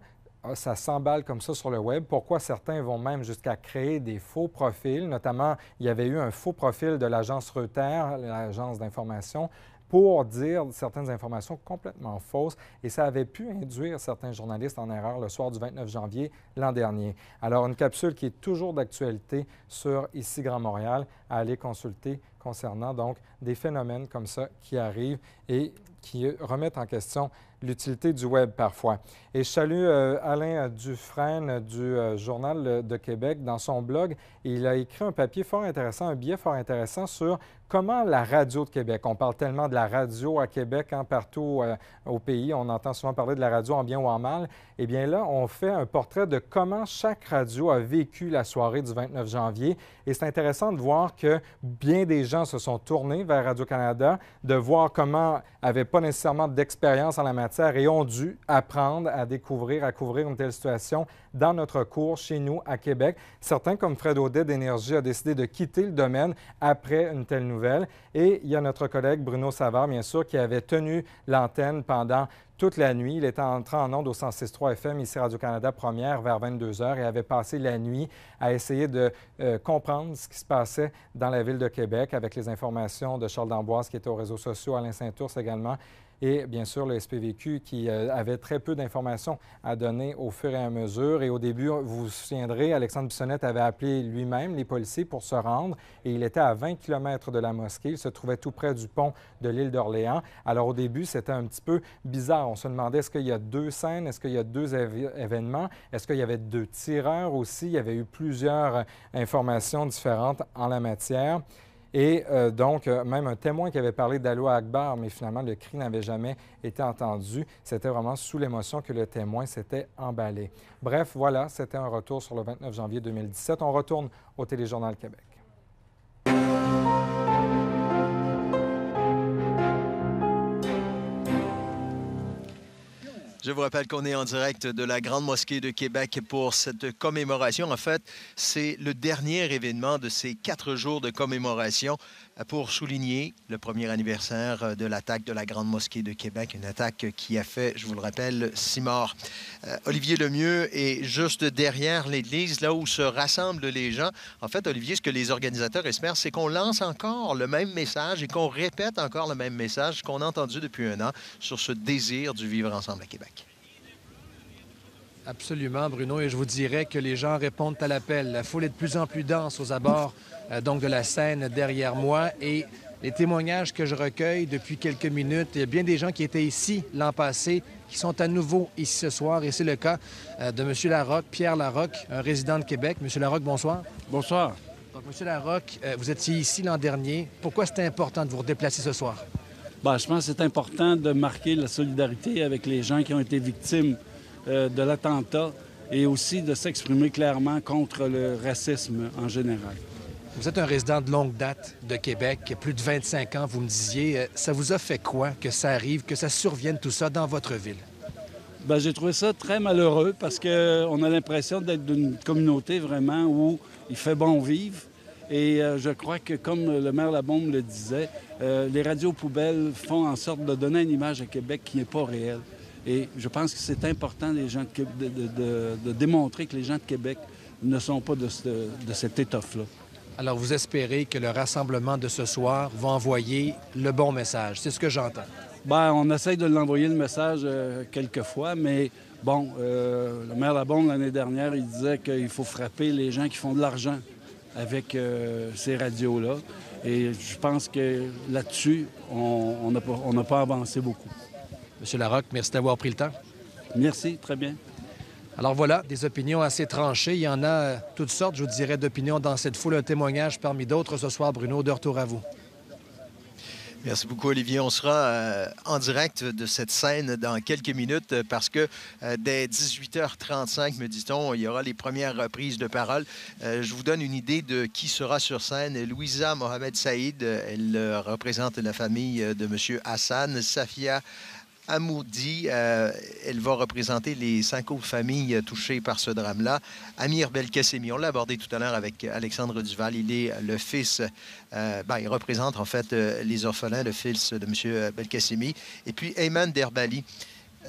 ça s'emballe comme ça sur le web? Pourquoi certains vont même jusqu'à créer des faux profils? Notamment, il y avait eu un faux profil de l'agence Reuters, l'agence d'information, pour dire certaines informations complètement fausses et ça avait pu induire certains journalistes en erreur le soir du 29 janvier l'an dernier. Alors, une capsule qui est toujours d'actualité sur Ici Grand Montréal à aller consulter concernant donc des phénomènes comme ça qui arrivent et qui remettent en question l'utilité du web parfois. Et je salue Alain Dufresne du Journal de Québec. Dans son blog, il a écrit un papier fort intéressant, un billet fort intéressant sur comment la radio de Québec, on parle tellement de la radio à Québec, partout au pays, on entend souvent parler de la radio en bien ou en mal. Eh bien là, on fait un portrait de comment chaque radio a vécu la soirée du 29 janvier. Et c'est intéressant de voir que bien des gens se sont tournés vers Radio-Canada, de voir comment n'avaient pas nécessairement d'expérience en la matière et ont dû apprendre à découvrir, à couvrir une telle situation dans notre cours chez nous à Québec. Certains, comme Fred Audet d'Énergie, a décidé de quitter le domaine après une telle nouvelle. Et il y a notre collègue Bruno Savard, bien sûr, qui avait tenu l'antenne pendant toute la nuit. Il était entré en ondes au 106.3 FM, ici Radio-Canada Première, vers 22 h et avait passé la nuit à essayer de comprendre ce qui se passait dans la ville de Québec avec les informations de Charles d'Amboise qui était aux réseaux sociaux, Alain Saint-Ours également. Et bien sûr, le SPVQ qui avait très peu d'informations à donner au fur et à mesure. Et au début, vous vous souviendrez, Alexandre Bissonnette avait appelé lui-même les policiers pour se rendre et il était à 20 km de la mosquée. Il se trouvait tout près du pont de l'île d'Orléans. Alors au début, c'était un petit peu bizarre. On se demandait est-ce qu'il y a deux scènes, est-ce qu'il y a deux événements, est-ce qu'il y avait deux tireurs aussi. Il y avait eu plusieurs informations différentes en la matière. Et donc, même un témoin qui avait parlé d'Allah Akbar, mais finalement, le cri n'avait jamais été entendu. C'était vraiment sous l'émotion que le témoin s'était emballé. Bref, voilà, c'était un retour sur le 29 janvier 2017. On retourne au Téléjournal Québec. Je vous rappelle qu'on est en direct de la Grande Mosquée de Québec pour cette commémoration. En fait, c'est le dernier événement de ces 4 jours de commémoration pour souligner le premier anniversaire de l'attaque de la Grande Mosquée de Québec, une attaque qui a fait, je vous le rappelle, 6 morts. Olivier Lemieux est juste derrière l'église, là où se rassemblent les gens. En fait, Olivier, ce que les organisateurs espèrent, c'est qu'on lance encore le même message et qu'on répète encore le même message qu'on a entendu depuis un an sur ce désir du vivre ensemble à Québec. Absolument, Bruno, et je vous dirais que les gens répondent à l'appel. La foule est de plus en plus dense aux abords donc de la scène derrière moi et les témoignages que je recueille depuis quelques minutes, il y a bien des gens qui étaient ici l'an passé qui sont à nouveau ici ce soir et c'est le cas de M. Larocque, Pierre Larocque, un résident de Québec. M. Larocque, bonsoir. Bonsoir. Donc, M. Larocque, vous étiez ici l'an dernier. Pourquoi c'était important de vous redéplacer ce soir? Bien, je pense que c'est important de marquer la solidarité avec les gens qui ont été victimes de l'attentat et aussi de s'exprimer clairement contre le racisme en général. Vous êtes un résident de longue date de Québec, plus de 25 ans, vous me disiez. Ça vous a fait quoi que ça arrive, que ça survienne tout ça dans votre ville? Bien, j'ai trouvé ça très malheureux parce qu'on a l'impression d'être d'une communauté vraiment où il fait bon vivre Et je crois que, comme le maire Labombe le disait, les radios poubelles font en sorte de donner une image à Québec qui n'est pas réelle. Et je pense que c'est important de démontrer que les gens de Québec ne sont pas de cette étoffe-là. Alors, vous espérez que le rassemblement de ce soir va envoyer le bon message. C'est ce que j'entends. Bien, on essaye de l'envoyer le message quelques fois, mais bon, le maire Labombe, l'année dernière, il disait qu'il faut frapper les gens qui font de l'argent avec ces radios-là. Et je pense que là-dessus, on n'a pas avancé beaucoup. Monsieur Larocque, merci d'avoir pris le temps. Merci, très bien. Alors voilà, des opinions assez tranchées. Il y en a toutes sortes, je vous dirais, d'opinions dans cette foule. Un témoignage parmi d'autres ce soir. Bruno, de retour à vous. Merci beaucoup, Olivier. On sera en direct de cette scène dans quelques minutes parce que dès 18h35, me dit-on, il y aura les premières reprises de parole. Je vous donne une idée de qui sera sur scène. Louisa Mohamed Saïd, elle représente la famille de M. Hassan. Safia Amoudi, elle va représenter les 5 autres familles touchées par ce drame-là. Amir Belkacemi, on l'a abordé tout à l'heure avec Alexandre Duval. Il est le fils, il représente en fait les orphelins, le fils de M. Belkacemi. Et puis Ayman Derbali.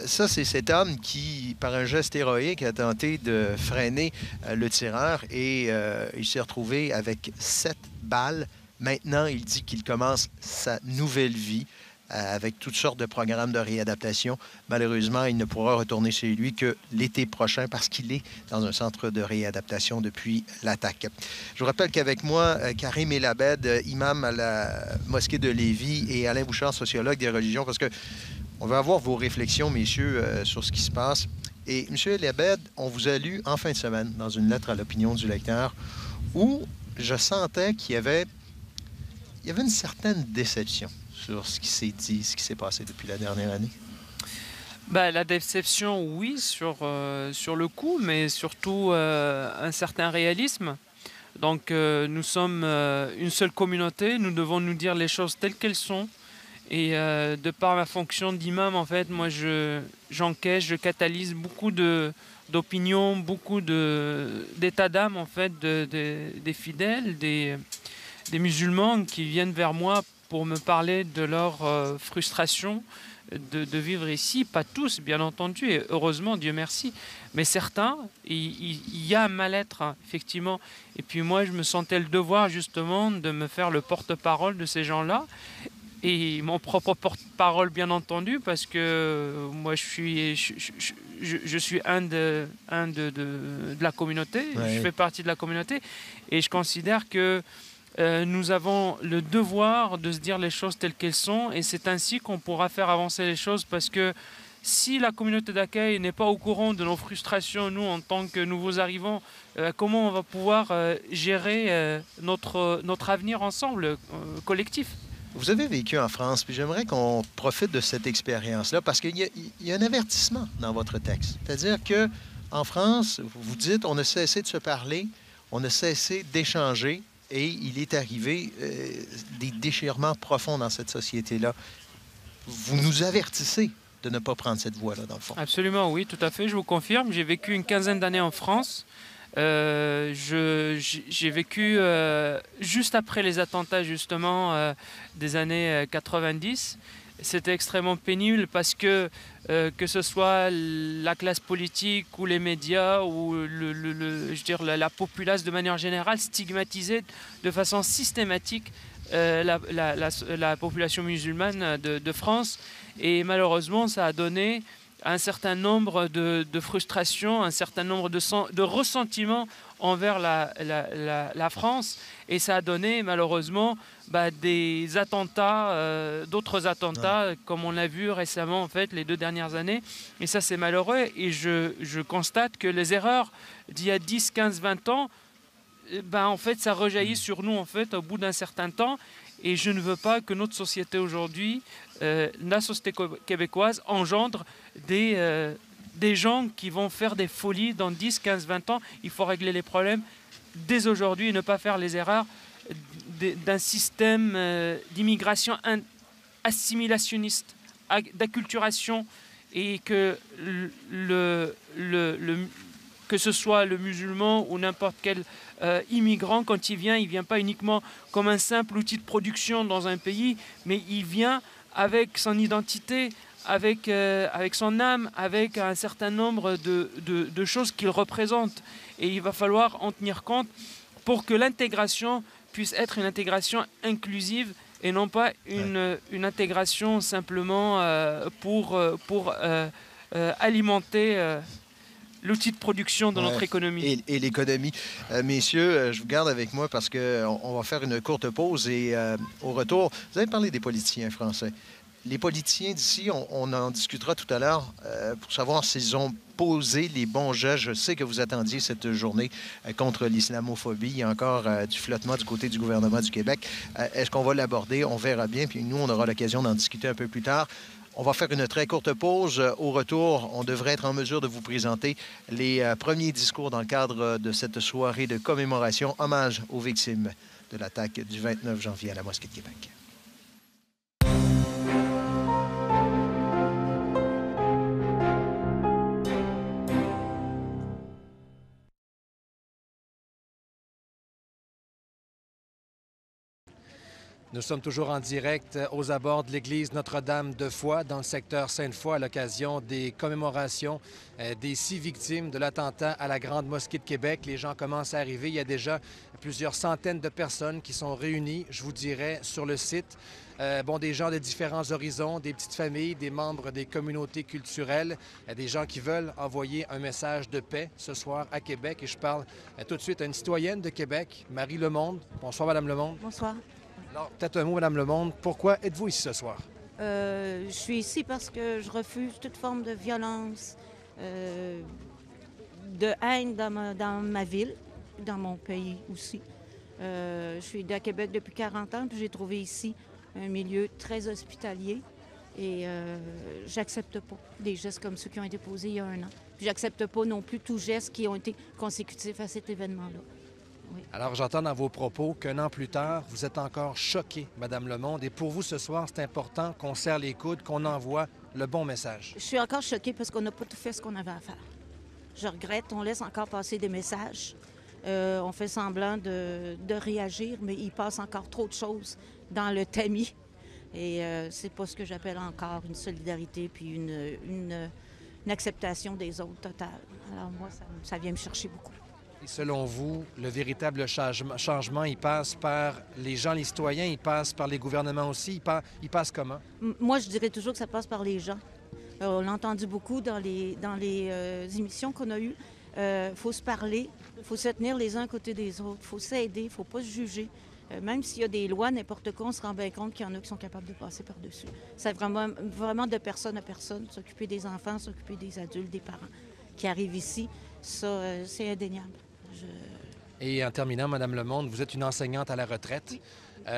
Ça, c'est cet homme qui, par un geste héroïque, a tenté de freiner le tireur et il s'est retrouvé avec 7 balles. Maintenant, il dit qu'il commence sa nouvelle vie avec toutes sortes de programmes de réadaptation. Malheureusement, il ne pourra retourner chez lui que l'été prochain parce qu'il est dans un centre de réadaptation depuis l'attaque. Je vous rappelle qu'avec moi, Karim Elabed, imam à la mosquée de Lévis, et Alain Bouchard, sociologue des religions, parce que on va avoir vos réflexions, messieurs, sur ce qui se passe. Et M. Elabed, on vous a lu en fin de semaine dans une lettre à l'opinion du lecteur où je sentais qu'il y avait une certaine déception sur ce qui s'est dit, ce qui s'est passé depuis la dernière année? La déception, oui, sur le coup, mais surtout un certain réalisme. Donc, nous sommes une seule communauté, nous devons nous dire les choses telles qu'elles sont. Et de par ma fonction d'imam, en fait, moi, j'encaisse, je catalyse beaucoup d'opinions, beaucoup d'états d'âme, en fait, des fidèles, des musulmans qui viennent vers moi pour me parler de leur frustration de vivre ici. Pas tous, bien entendu, et heureusement, Dieu merci. Mais certains, il y a un mal-être, hein, effectivement. Et puis moi, je me sentais le devoir, justement, de me faire le porte-parole de ces gens-là. Et mon propre porte-parole, bien entendu, parce que moi, je suis un de la communauté. Ouais. Je fais partie de la communauté. Et je considère que nous avons le devoir de se dire les choses telles qu'elles sont, et c'est ainsi qu'on pourra faire avancer les choses, parce que si la communauté d'accueil n'est pas au courant de nos frustrations, nous, en tant que nouveaux arrivants, comment on va pouvoir gérer notre avenir ensemble, collectif? Vous avez vécu en France, puis j'aimerais qu'on profite de cette expérience-là, parce qu'il y a un avertissement dans votre texte. C'est-à-dire qu'en France, vous dites, on a cessé de se parler, on a cessé d'échanger, et il est arrivé des déchirements profonds dans cette société-là. Vous nous avertissez de ne pas prendre cette voie-là, dans le fond. Absolument, oui, tout à fait, je vous confirme. J'ai vécu une quinzaine d'années en France. J'ai vécu juste après les attentats, justement, des années 90. C'était extrêmement pénible parce que ce soit la classe politique ou les médias ou la populace de manière générale stigmatisait de façon systématique la population musulmane de France. Et malheureusement, ça a donné un certain nombre de frustrations, un certain nombre de ressentiments envers la France. Et ça a donné malheureusement des attentats, d'autres attentats, comme on l'a vu récemment en fait les 2 dernières années. Et ça, c'est malheureux. Et je constate que les erreurs d'il y a 10, 15, 20 ans, en fait, ça rejaillit sur nous en fait au bout d'un certain temps. Et je ne veux pas que notre société aujourd'hui, la société québécoise, engendre des gens qui vont faire des folies dans 10, 15, 20 ans. Il faut régler les problèmes dès aujourd'hui et ne pas faire les erreurs d'un système d'immigration assimilationniste, d'acculturation, et que que ce soit le musulman ou n'importe quel immigrant, quand il vient pas uniquement comme un simple outil de production dans un pays, mais il vient avec son identité, avec son âme, avec un certain nombre de choses qu'il représente. Et il va falloir en tenir compte pour que l'intégration puisse être une intégration inclusive et non pas une intégration simplement pour alimenter l'outil de production de notre économie. Et l'économie. Messieurs, je vous garde avec moi parce qu'on va faire une courte pause et au retour, vous avez parlé des politiciens français. Les politiciens d'ici, on en discutera tout à l'heure pour savoir s'ils ont posé les bons gestes. Je sais que vous attendiez cette journée contre l'islamophobie. Il y a encore du flottement du côté du gouvernement du Québec. Est-ce qu'on va l'aborder? On verra bien. Puis nous, on aura l'occasion d'en discuter un peu plus tard. On va faire une très courte pause. Au retour, on devrait être en mesure de vous présenter les premiers discours dans le cadre de cette soirée de commémoration, hommage aux victimes de l'attaque du 29 janvier à la Mosquée de Québec. Nous sommes toujours en direct aux abords de l'église Notre-Dame de Foix, dans le secteur Sainte-Foy, à l'occasion des commémorations des 6 victimes de l'attentat à la Grande Mosquée de Québec. Les gens commencent à arriver. Il y a déjà plusieurs centaines de personnes qui sont réunies, je vous dirais, sur le site. Des gens de différents horizons, des petites familles, des membres des communautés culturelles, des gens qui veulent envoyer un message de paix ce soir à Québec. Et je parle tout de suite à une citoyenne de Québec, Marie Lemonde. Bonsoir, Madame Lemonde. Bonsoir. Alors, peut-être un mot, Madame Lemonde. Pourquoi êtes-vous ici ce soir? Je suis ici parce que je refuse toute forme de violence, de haine dans ma ville, dans mon pays aussi. Je suis à Québec depuis 40 ans, puis j'ai trouvé ici un milieu très hospitalier et j'accepte pas des gestes comme ceux qui ont été posés il y a 1 an. Puis j'accepte pas non plus tous gestes qui ont été consécutifs à cet événement-là. Oui. Alors, j'entends dans vos propos qu'un an plus tard, vous êtes encore choquée, Madame Lemonde. Et pour vous, ce soir, c'est important qu'on serre les coudes, qu'on envoie le bon message. Je suis encore choquée parce qu'on n'a pas tout fait ce qu'on avait à faire. Je regrette, on laisse encore passer des messages. On fait semblant de réagir, mais il passe encore trop de choses dans le tamis. Et c'est pas ce que j'appelle encore une solidarité puis une acceptation des autres totale. Alors moi, ça vient me chercher beaucoup. Et selon vous, le véritable changement, il passe par les gens, les citoyens, il passe par les gouvernements aussi, il passe comment? Moi, je dirais toujours que ça passe par les gens. On l'a entendu beaucoup dans les émissions qu'on a eues. Il faut se parler, il faut se tenir les uns à côté des autres, il faut s'aider, il ne faut pas se juger. Même s'il y a des lois, n'importe quoi, on se rend bien compte qu'il y en a qui sont capables de passer par-dessus. C'est vraiment de personne à personne, s'occuper des enfants, s'occuper des adultes, des parents qui arrivent ici. Ça, c'est indéniable. Et en terminant, Madame Lemonde, vous êtes une enseignante à la retraite. Oui.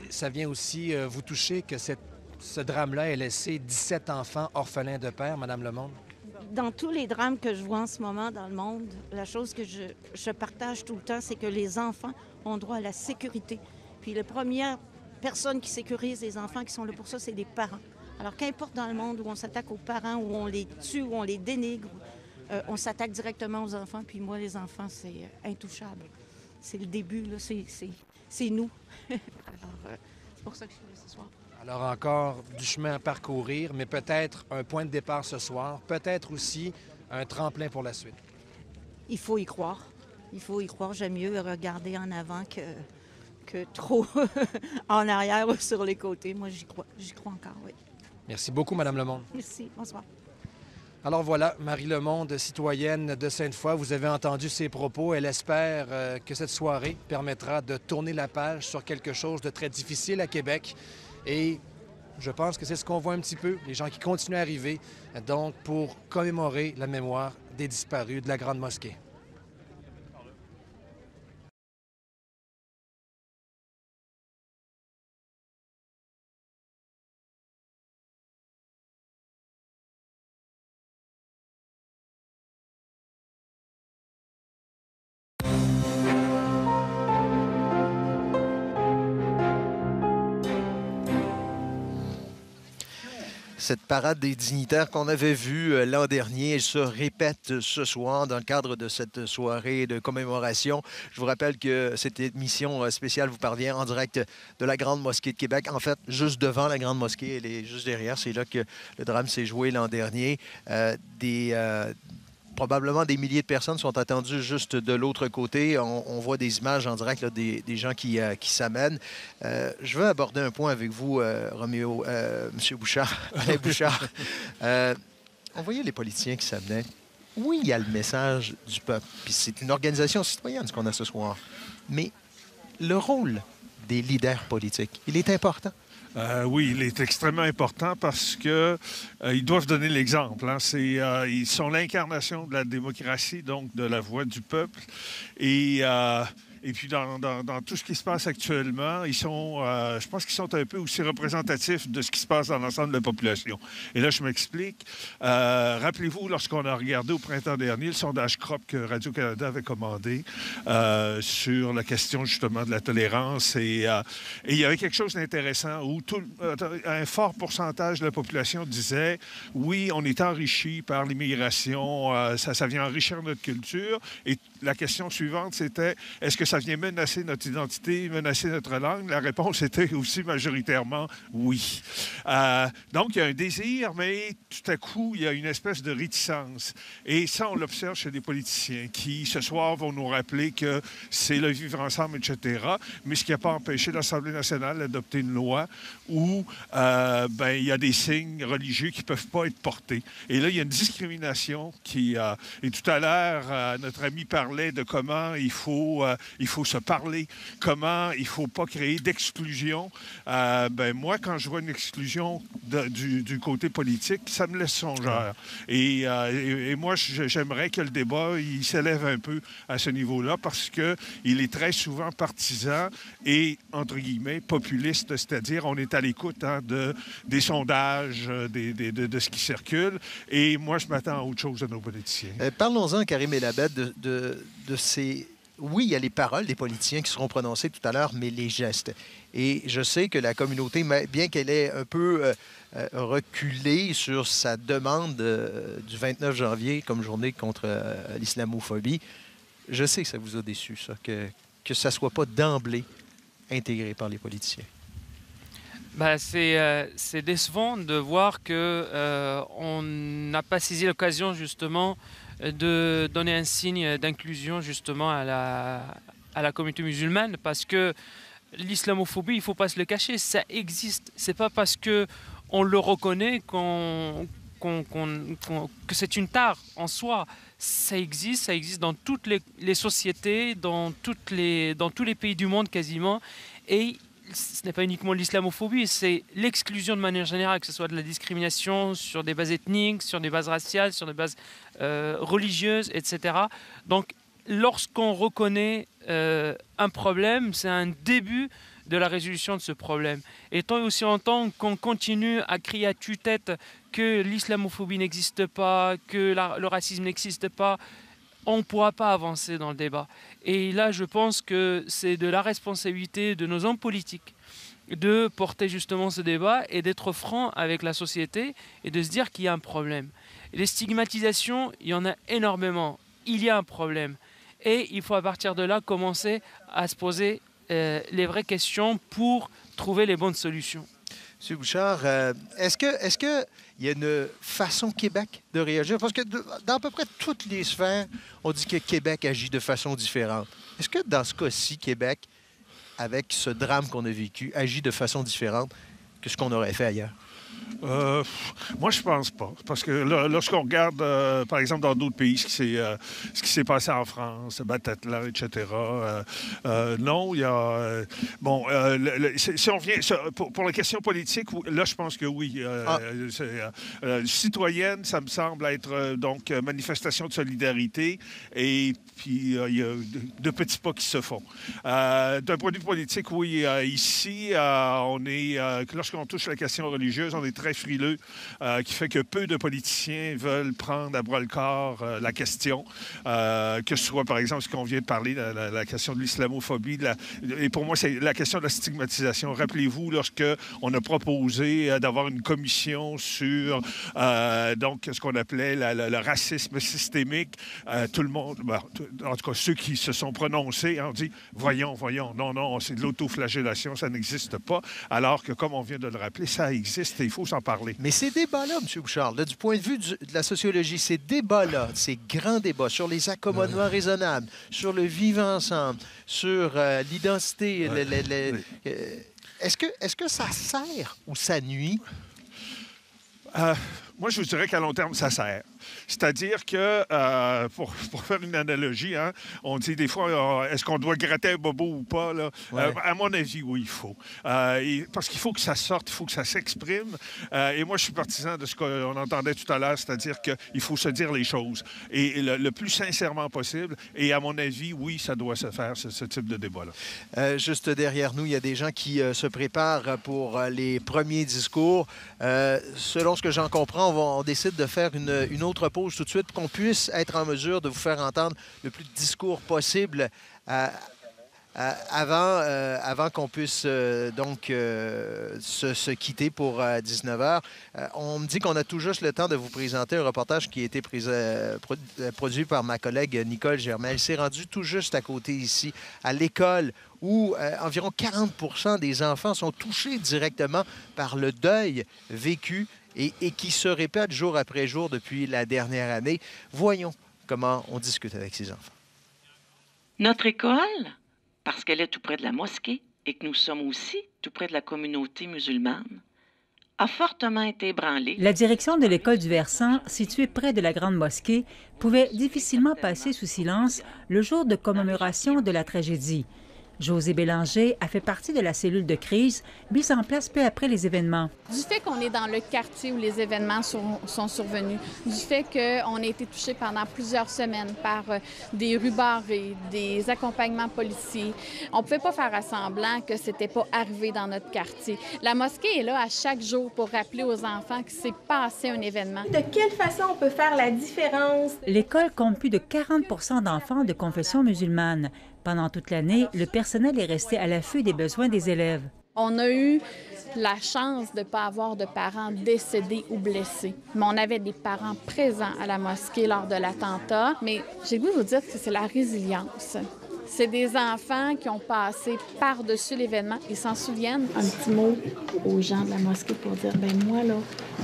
Ça vient aussi vous toucher que ce drame-là ait laissé 17 enfants orphelins de père, Madame Lemonde? Dans tous les drames que je vois en ce moment dans le monde, la chose que je partage tout le temps, c'est que les enfants ont droit à la sécurité. Puis la première personne qui sécurise les enfants qui sont là pour ça, c'est les parents. Alors qu'importe dans le monde où on s'attaque aux parents, où on les tue, où on les dénigre, on s'attaque directement aux enfants. Puis moi, les enfants, c'est intouchable. C'est le début, là, c'est nous. Alors, c'est pour ça que je suis là ce soir. Alors encore du chemin à parcourir, mais peut-être un point de départ ce soir, peut-être aussi un tremplin pour la suite. Il faut y croire. Il faut y croire. J'aime mieux regarder en avant que trop en arrière ou sur les côtés. Moi, j'y crois. J'y crois encore, oui. Merci beaucoup, Madame Lemonde. Merci. Bonsoir. Alors voilà, Marie Lemonde, citoyenne de Sainte-Foy, vous avez entendu ses propos. Elle espère que cette soirée permettra de tourner la page sur quelque chose de très difficile à Québec. Et je pense que c'est ce qu'on voit un petit peu, les gens qui continuent à arriver, donc pour commémorer la mémoire des disparus de la Grande Mosquée. cette parade des dignitaires qu'on avait vue l'an dernier, elle se répète ce soir dans le cadre de cette soirée de commémoration. Je vous rappelle que cette émission spéciale vous parvient en direct de la Grande Mosquée de Québec. En fait, juste devant la Grande Mosquée, elle est juste derrière. C'est là que le drame s'est joué l'an dernier. Probablement des milliers de personnes sont attendues juste de l'autre côté. On voit des images en direct là, des gens qui s'amènent. Je veux aborder un point avec vous, Roméo, M. Bouchard, Alain Bouchard. On voyait les politiciens qui s'amenaient. Oui, il y a le message du peuple. Puis c'est une organisation citoyenne, ce qu'on a ce soir. Mais le rôle des leaders politiques, il est important. Oui, il est extrêmement important parce que ils doivent donner l'exemple. Hein. Ils sont l'incarnation de la démocratie, donc de la voix du peuple. Et puis, dans tout ce qui se passe actuellement, je pense qu'ils sont un peu aussi représentatifs de ce qui se passe dans l'ensemble de la population. Et là, je m'explique. Rappelez-vous, lorsqu'on a regardé au printemps dernier le sondage CROP que Radio-Canada avait commandé sur la question, justement, de la tolérance. Et il y avait quelque chose d'intéressant où un fort pourcentage de la population disait « Oui, on est enrichi par l'immigration, ça vient enrichir notre culture. » Et la question suivante, c'était « Est-ce que ça vient menacer notre identité, menacer notre langue? » La réponse était aussi majoritairement oui. Donc, il y a un désir, mais tout à coup, il y a une espèce de réticence. Et ça, on l'observe chez des politiciens qui, ce soir, vont nous rappeler que c'est le vivre ensemble, etc., mais ce qui n'a pas empêché l'Assemblée nationale d'adopter une loi où il y a des signes religieux qui ne peuvent pas être portés. Et là, il y a une discrimination qui... et tout à l'heure, notre ami parlait de comment il faut se parler, comment il ne faut pas créer d'exclusion. Moi, quand je vois une exclusion du côté politique, ça me laisse songeur. Et moi, j'aimerais que le débat il s'élève un peu à ce niveau-là parce qu'il est très souvent partisan et, entre guillemets, populiste, c'est-à-dire on est à l'écoute des sondages, de ce qui circule. Et moi, je m'attends à autre chose de nos politiciens. Parlons-en, Karim Elabed, de ces... Oui, il y a les paroles des politiciens qui seront prononcées tout à l'heure, mais les gestes. Et je sais que la communauté, bien qu'elle ait un peu reculé sur sa demande du 29 janvier comme journée contre l'islamophobie, je sais que ça vous a déçu, ça, que ça ne soit pas d'emblée intégré par les politiciens. C'est décevant de voir qu'on n'a pas saisi l'occasion, justement, de donner un signe d'inclusion justement à la communauté musulmane, parce que l'islamophobie, il ne faut pas se le cacher, ça existe. C'est pas parce qu'on le reconnaît que c'est une tare en soi. Ça existe dans toutes les sociétés, dans tous les pays du monde quasiment. Et ce n'est pas uniquement l'islamophobie, c'est l'exclusion de manière générale, que ce soit de la discrimination sur des bases ethniques, sur des bases raciales, sur des bases religieuses, etc. Donc, lorsqu'on reconnaît un problème, c'est un début de la résolution de ce problème. Et tant et aussi longtemps qu'on continue à crier à tue-tête que l'islamophobie n'existe pas, que le racisme n'existe pas, on ne pourra pas avancer dans le débat. Et là, je pense que c'est de la responsabilité de nos hommes politiques de porter justement ce débat et d'être franc avec la société et de se dire qu'il y a un problème. Les stigmatisations, il y en a énormément. Il y a un problème. Et il faut à partir de là commencer à se poser les vraies questions pour trouver les bonnes solutions. M. Bouchard, est-ce qu'il y a une façon Québec de réagir? Parce que dans à peu près toutes les sphères, on dit que Québec agit de façon différente. Est-ce que dans ce cas-ci, Québec, avec ce drame qu'on a vécu, agit de façon différente que ce qu'on aurait fait ailleurs? Moi, je pense pas. Parce que lorsqu'on regarde, par exemple, dans d'autres pays, ce qui s'est passé en France, Bataclan, etc., non, il y a... si on vient... Pour la question politique, là, je pense que oui. Citoyenne, ça me semble être, donc, manifestation de solidarité. Et puis, il y a de petits pas qui se font. D'un point de vue politique, oui, ici, on est... lorsqu'on touche la question religieuse, on est est très frileux, qui fait que peu de politiciens veulent prendre à bras-le-corps la question, que ce soit, par exemple, ce qu'on vient de parler, la question de l'islamophobie. Et pour moi, c'est la question de la stigmatisation. Rappelez-vous, lorsque on a proposé d'avoir une commission sur donc ce qu'on appelait le racisme systémique, tout le monde, en tout cas ceux qui se sont prononcés, ont dit « Voyons, non, c'est de l'autoflagellation, ça n'existe pas », alors que, comme on vient de le rappeler, ça existe et il faut s'en parler. Mais ces débats-là, M. Bouchard, là, du point de vue de la sociologie, ces débats-là, ces grands débats sur les accommodements raisonnables, sur le vivre ensemble, sur l'identité, est-ce que ça sert ou ça nuit? Moi, je vous dirais qu'à long terme, ça sert. C'est-à-dire que, pour faire une analogie, hein, on dit des fois, est-ce qu'on doit gratter un bobo ou pas? Là? Ouais. À mon avis, oui, il faut. Parce qu'il faut que ça sorte, il faut que ça s'exprime. Et moi, je suis partisan de ce qu'on entendait tout à l'heure, c'est-à-dire qu'il faut se dire les choses. Et le plus sincèrement possible. Et à mon avis, oui, ça doit se faire, ce type de débat-là. Juste derrière nous, il y a des gens qui se préparent pour les premiers discours. Selon ce que j'en comprends, on décide de faire une autre pause tout de suite pour qu'on puisse être en mesure de vous faire entendre le plus de discours possible avant qu'on puisse donc se quitter pour 19h. On me dit qu'on a tout juste le temps de vous présenter un reportage qui a été produit par ma collègue Nicole Germain. Elle s'est rendue tout juste à côté ici, à l'école, où environ 40 des enfants sont touchés directement par le deuil vécu et qui se répète jour après jour depuis la dernière année. Voyons comment on discute avec ces enfants. Notre école, parce qu'elle est tout près de la mosquée et que nous sommes aussi tout près de la communauté musulmane, a fortement été ébranlée. La direction de l'école du Versant, située près de la Grande Mosquée, pouvait difficilement passer sous silence le jour de commémoration de la tragédie. José Bélanger a fait partie de la cellule de crise mise en place peu après les événements. Du fait qu'on est dans le quartier où les événements sont survenus, du fait qu'on a été touché pendant plusieurs semaines par des rues barrées, des accompagnements policiers, on ne pouvait pas faire semblant que ce n'était pas arrivé dans notre quartier. La mosquée est là à chaque jour pour rappeler aux enfants qu'il s'est passé un événement. De quelle façon on peut faire la différence? L'école compte plus de 40 d'enfants de confession musulmane. Pendant toute l'année, le personnel est resté à l'affût des besoins des élèves. On a eu la chance de ne pas avoir de parents décédés ou blessés. Mais on avait des parents présents à la mosquée lors de l'attentat. Mais j'ai le goût de vous dire que c'est la résilience. C'est des enfants qui ont passé par-dessus l'événement. Ils s'en souviennent. Un petit mot aux gens de la mosquée pour dire, ben moi, là,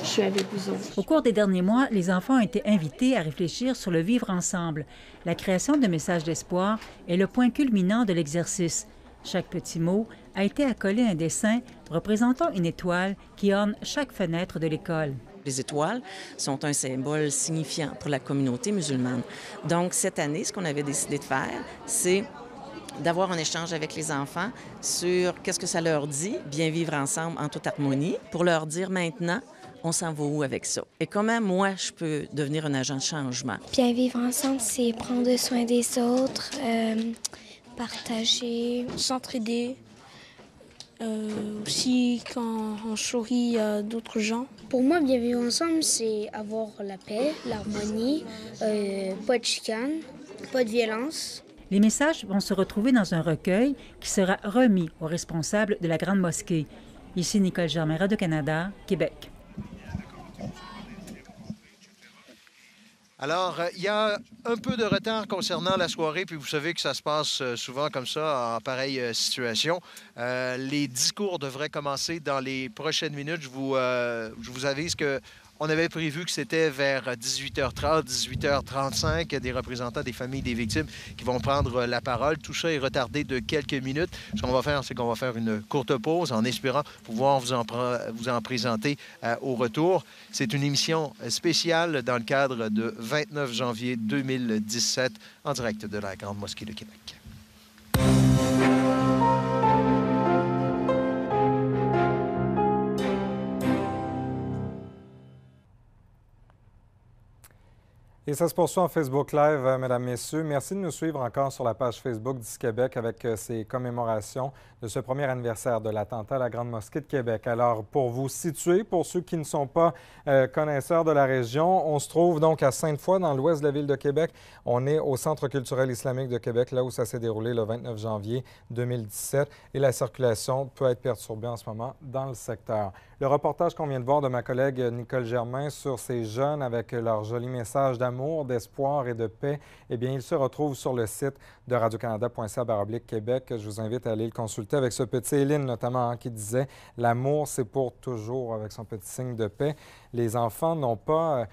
je suis avec vous autres. Au cours des derniers mois, les enfants ont été invités à réfléchir sur le vivre ensemble. La création de messages d'espoir est le point culminant de l'exercice. Chaque petit mot a été accolé à un dessin représentant une étoile qui orne chaque fenêtre de l'école. Les étoiles sont un symbole signifiant pour la communauté musulmane. Donc, cette année, ce qu'on avait décidé de faire, c'est d'avoir un échange avec les enfants sur qu'est-ce que ça leur dit, bien vivre ensemble en toute harmonie, pour leur dire maintenant, on s'en va où avec ça? Et comment, moi, je peux devenir un agent de changement? Bien vivre ensemble, c'est prendre soin des autres, partager, s'entraider. Aussi, quand on sourit à d'autres gens. Pour moi, bien vivre ensemble, c'est avoir la paix, l'harmonie, pas de chicane, pas de violence. Les messages vont se retrouver dans un recueil qui sera remis aux responsables de la Grande Mosquée. Ici Nicole Germain, Radio-Canada, Québec. Alors, il y a un peu de retard concernant la soirée, puis vous savez que ça se passe souvent comme ça en pareille situation. Les discours devraient commencer dans les prochaines minutes. Je vous avise que on avait prévu que c'était vers 18h30, 18h35, des représentants des familles des victimes qui vont prendre la parole. Tout ça est retardé de quelques minutes. Ce qu'on va faire, c'est qu'on va faire une courte pause en espérant pouvoir vous en présenter au retour. C'est une émission spéciale dans le cadre de 29 janvier 2017 en direct de la Grande Mosquée de Québec. Et ça se poursuit en Facebook Live, mesdames, messieurs. Merci de nous suivre encore sur la page Facebook d'Ici Québec avec ces commémorations de ce premier anniversaire de l'attentat à la Grande Mosquée de Québec. Alors, pour vous situer, pour ceux qui ne sont pas connaisseurs de la région, on se trouve donc à Sainte-Foy, dans l'ouest de la ville de Québec. On est au Centre culturel islamique de Québec, là où ça s'est déroulé le 29 janvier 2017. Et la circulation peut être perturbée en ce moment dans le secteur. Le reportage qu'on vient de voir de ma collègue Nicole Germain sur ces jeunes avec leur joli message d'amour, d'espoir et de paix, eh bien, il se retrouve sur le site de radiocanada.ca/Québec. Je vous invite à aller le consulter avec ce petit Éline notamment qui disait « L'amour, c'est pour toujours » avec son petit signe de paix. Les enfants n'ont pas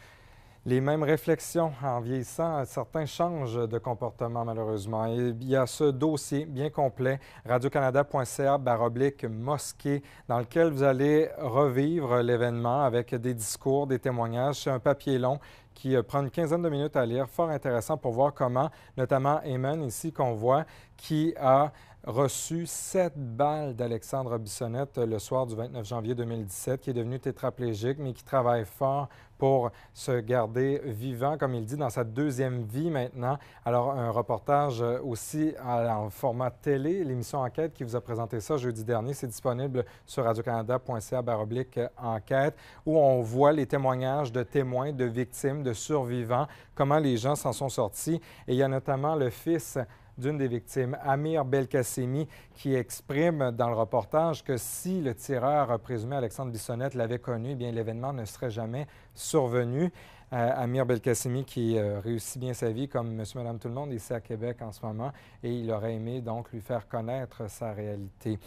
les mêmes réflexions en vieillissant. Certains changent de comportement malheureusement. Et il y a ce dossier bien complet, radiocanada.ca/mosquée, dans lequel vous allez revivre l'événement avec des discours, des témoignages. C'est un papier long qui prend une quinzaine de minutes à lire, fort intéressant pour voir comment, notamment Eman ici qu'on voit, qui a reçu 7 balles d'Alexandre Bissonnette le soir du 29 janvier 2017, qui est devenu tétraplégique, mais qui travaille fort pour se garder vivant, comme il dit, dans sa deuxième vie maintenant. Alors, un reportage aussi en format télé, l'émission Enquête qui vous a présenté ça jeudi dernier, c'est disponible sur radiocanada.ca/enquête, où on voit les témoignages de témoins, de victimes, de survivants, comment les gens s'en sont sortis. Et il y a notamment le fils d'une des victimes, Amir Belkacemi, qui exprime dans le reportage que si le tireur présumé Alexandre Bissonnette l'avait connu, eh bien l'événement ne serait jamais survenu. Amir Belkacemi qui réussit bien sa vie comme monsieur, madame, tout le monde ici à Québec en ce moment, et il aurait aimé donc lui faire connaître sa réalité.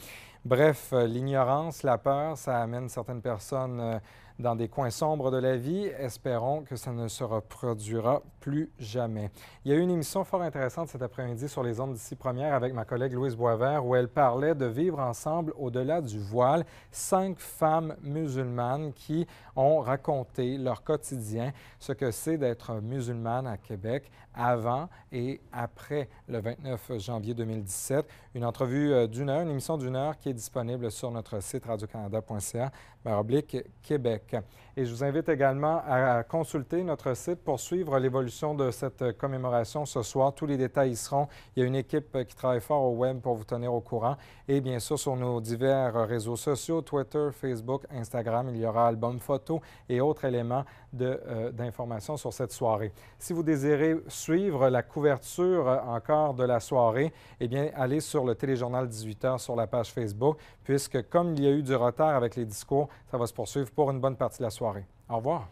Bref, l'ignorance, la peur, ça amène certaines personnes dans des coins sombres de la vie. Espérons que ça ne se reproduira plus jamais. Il y a eu une émission fort intéressante cet après-midi sur les ondes d'Ici Première avec ma collègue Louise Boisvert où elle parlait de vivre ensemble au-delà du voile. 5 femmes musulmanes qui ont raconté leur quotidien, ce que c'est d'être musulmane à Québec avant et après le 29 janvier 2017. Une entrevue d'une heure, une émission d'une heure qui est disponible sur notre site radiocanada.ca/Québec. Et je vous invite également à consulter notre site pour suivre l'évolution de cette commémoration ce soir. Tous les détails y seront. Il y a une équipe qui travaille fort au web pour vous tenir au courant. Et bien sûr, sur nos divers réseaux sociaux, Twitter, Facebook, Instagram, il y aura albums photos et autres éléments d'information sur cette soirée. Si vous désirez suivre la couverture encore de la soirée, eh bien, allez sur le téléjournal 18h sur la page Facebook, puisque comme il y a eu du retard avec les discours, ça va se poursuivre pour une bonne partie de la soirée. Au revoir.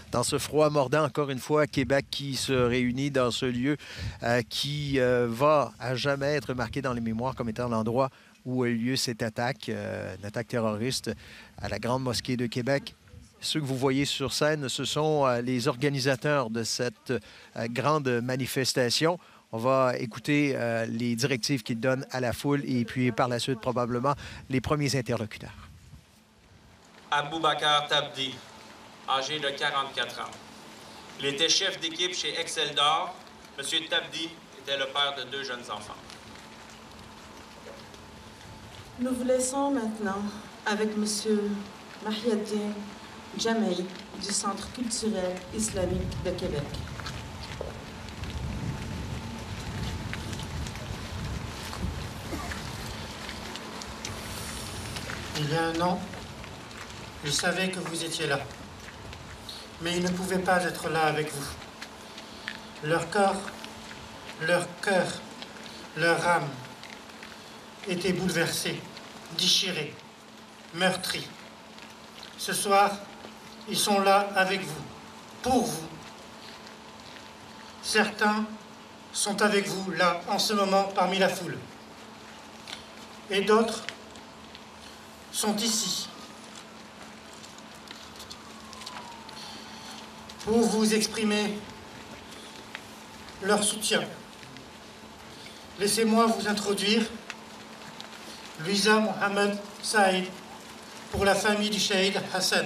Dans ce froid mordant, encore une fois, Québec qui se réunit dans ce lieu qui va à jamais être marqué dans les mémoires comme étant l'endroit où a eu lieu cette attaque, une attaque terroriste à la Grande Mosquée de Québec. Ceux que vous voyez sur scène, ce sont les organisateurs de cette grande manifestation. On va écouter les directives qu'ils donnent à la foule et puis par la suite, probablement, les premiers interlocuteurs. Aboubacar Tabdi, âgé de 44 ans. Il était chef d'équipe chez Excel d'Or. M. Tabdi était le père de 2 jeunes enfants. Nous vous laissons maintenant avec M. Mahiaddin Jamaï du Centre culturel islamique de Québec. Il y a un an, je savais que vous étiez là. Mais ils ne pouvaient pas être là avec vous. Leur corps, leur cœur, leur âme étaient bouleversés, déchirés, meurtris. Ce soir, ils sont là avec vous, pour vous. Certains sont avec vous, là, en ce moment, parmi la foule. Et d'autres sont ici, pour vous exprimer leur soutien. Laissez-moi vous introduire Louisa Mohamed Saïd pour la famille du Shahid Hassan.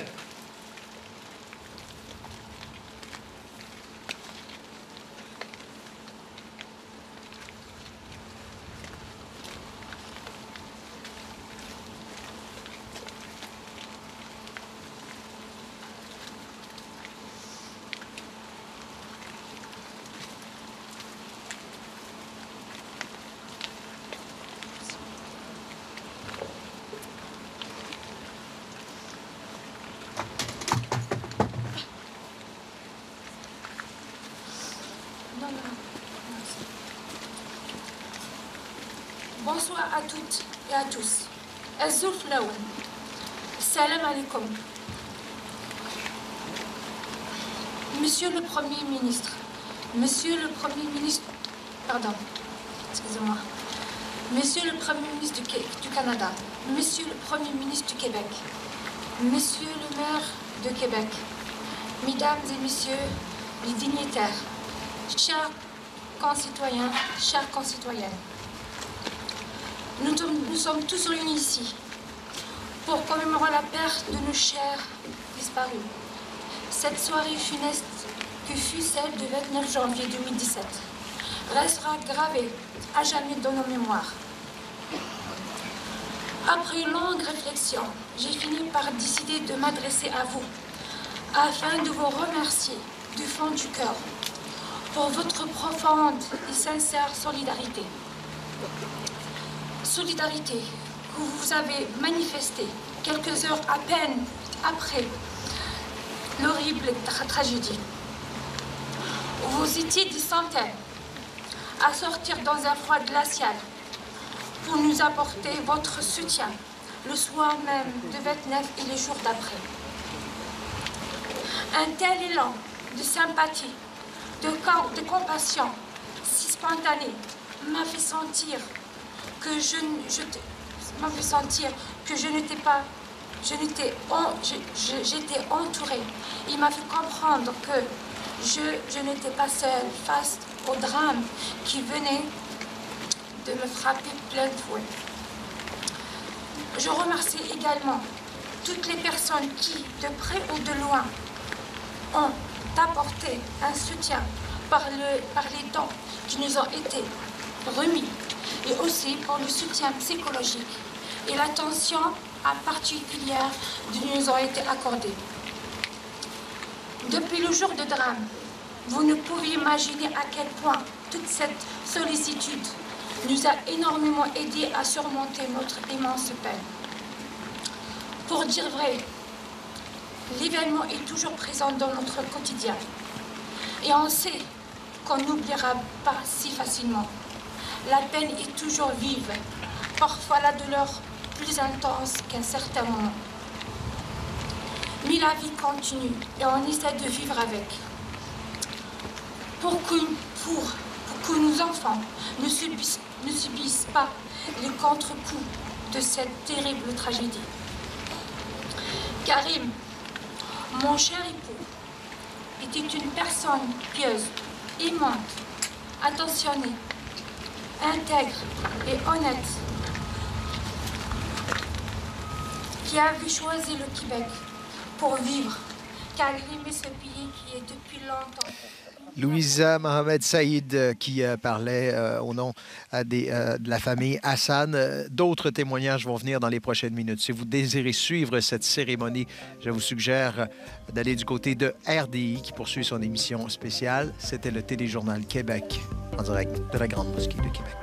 Bonsoir à toutes et à tous. Azouf Laouen. Salam alaikum. Monsieur le Premier ministre, pardon, excusez-moi. Monsieur le Premier ministre du Canada, Monsieur le Premier ministre du Québec, Monsieur le maire de Québec, Mesdames et Messieurs les dignitaires, chers concitoyens, chères concitoyennes, nous sommes tous réunis ici pour commémorer la perte de nos chers disparus. Cette soirée funeste que fut celle du 29 janvier 2017 restera gravée à jamais dans nos mémoires. Après une longue réflexion, j'ai fini par décider de m'adresser à vous afin de vous remercier du fond du cœur pour votre profonde et sincère solidarité. Solidarité que vous avez manifestée quelques heures à peine après l'horrible tragédie. Vous étiez des centaines à sortir dans un froid glacial pour nous apporter votre soutien le soir même du 29 et les jours d'après. Un tel élan de sympathie, de compassion si spontané m'a fait sentir que j'étais entourée. Il m'a fait comprendre que je n'étais pas seule face au drame qui venait de me frapper plein de fouet. Je remercie également toutes les personnes qui, de près ou de loin, ont apporté un soutien par les dons qui nous ont été remis et aussi pour le soutien psychologique et l'attention particulière qui nous ont été accordée. Depuis le jour de drame, vous ne pouvez imaginer à quel point toute cette sollicitude nous a énormément aidés à surmonter notre immense peine. Pour dire vrai, l'événement est toujours présent dans notre quotidien. Et on sait qu'on n'oubliera pas si facilement. La peine est toujours vive, parfois la douleur plus intense qu'un certain moment. Mais la vie continue et on essaie de vivre avec. Pour que nos enfants ne subissent pas les contre-coups de cette terrible tragédie. Karim, mon cher époux, était une personne pieuse, aimante, attentionnée, intègre et honnête, qui avait choisi le Québec pour vivre, car il aimait ce pays qui est depuis longtemps. Louisa Mohamed Saïd qui parlait au nom de la famille Hassan. D'autres témoignages vont venir dans les prochaines minutes. Si vous désirez suivre cette cérémonie, je vous suggère d'aller du côté de RDI qui poursuit son émission spéciale. C'était le Téléjournal Québec en direct de la Grande Mosquée de Québec.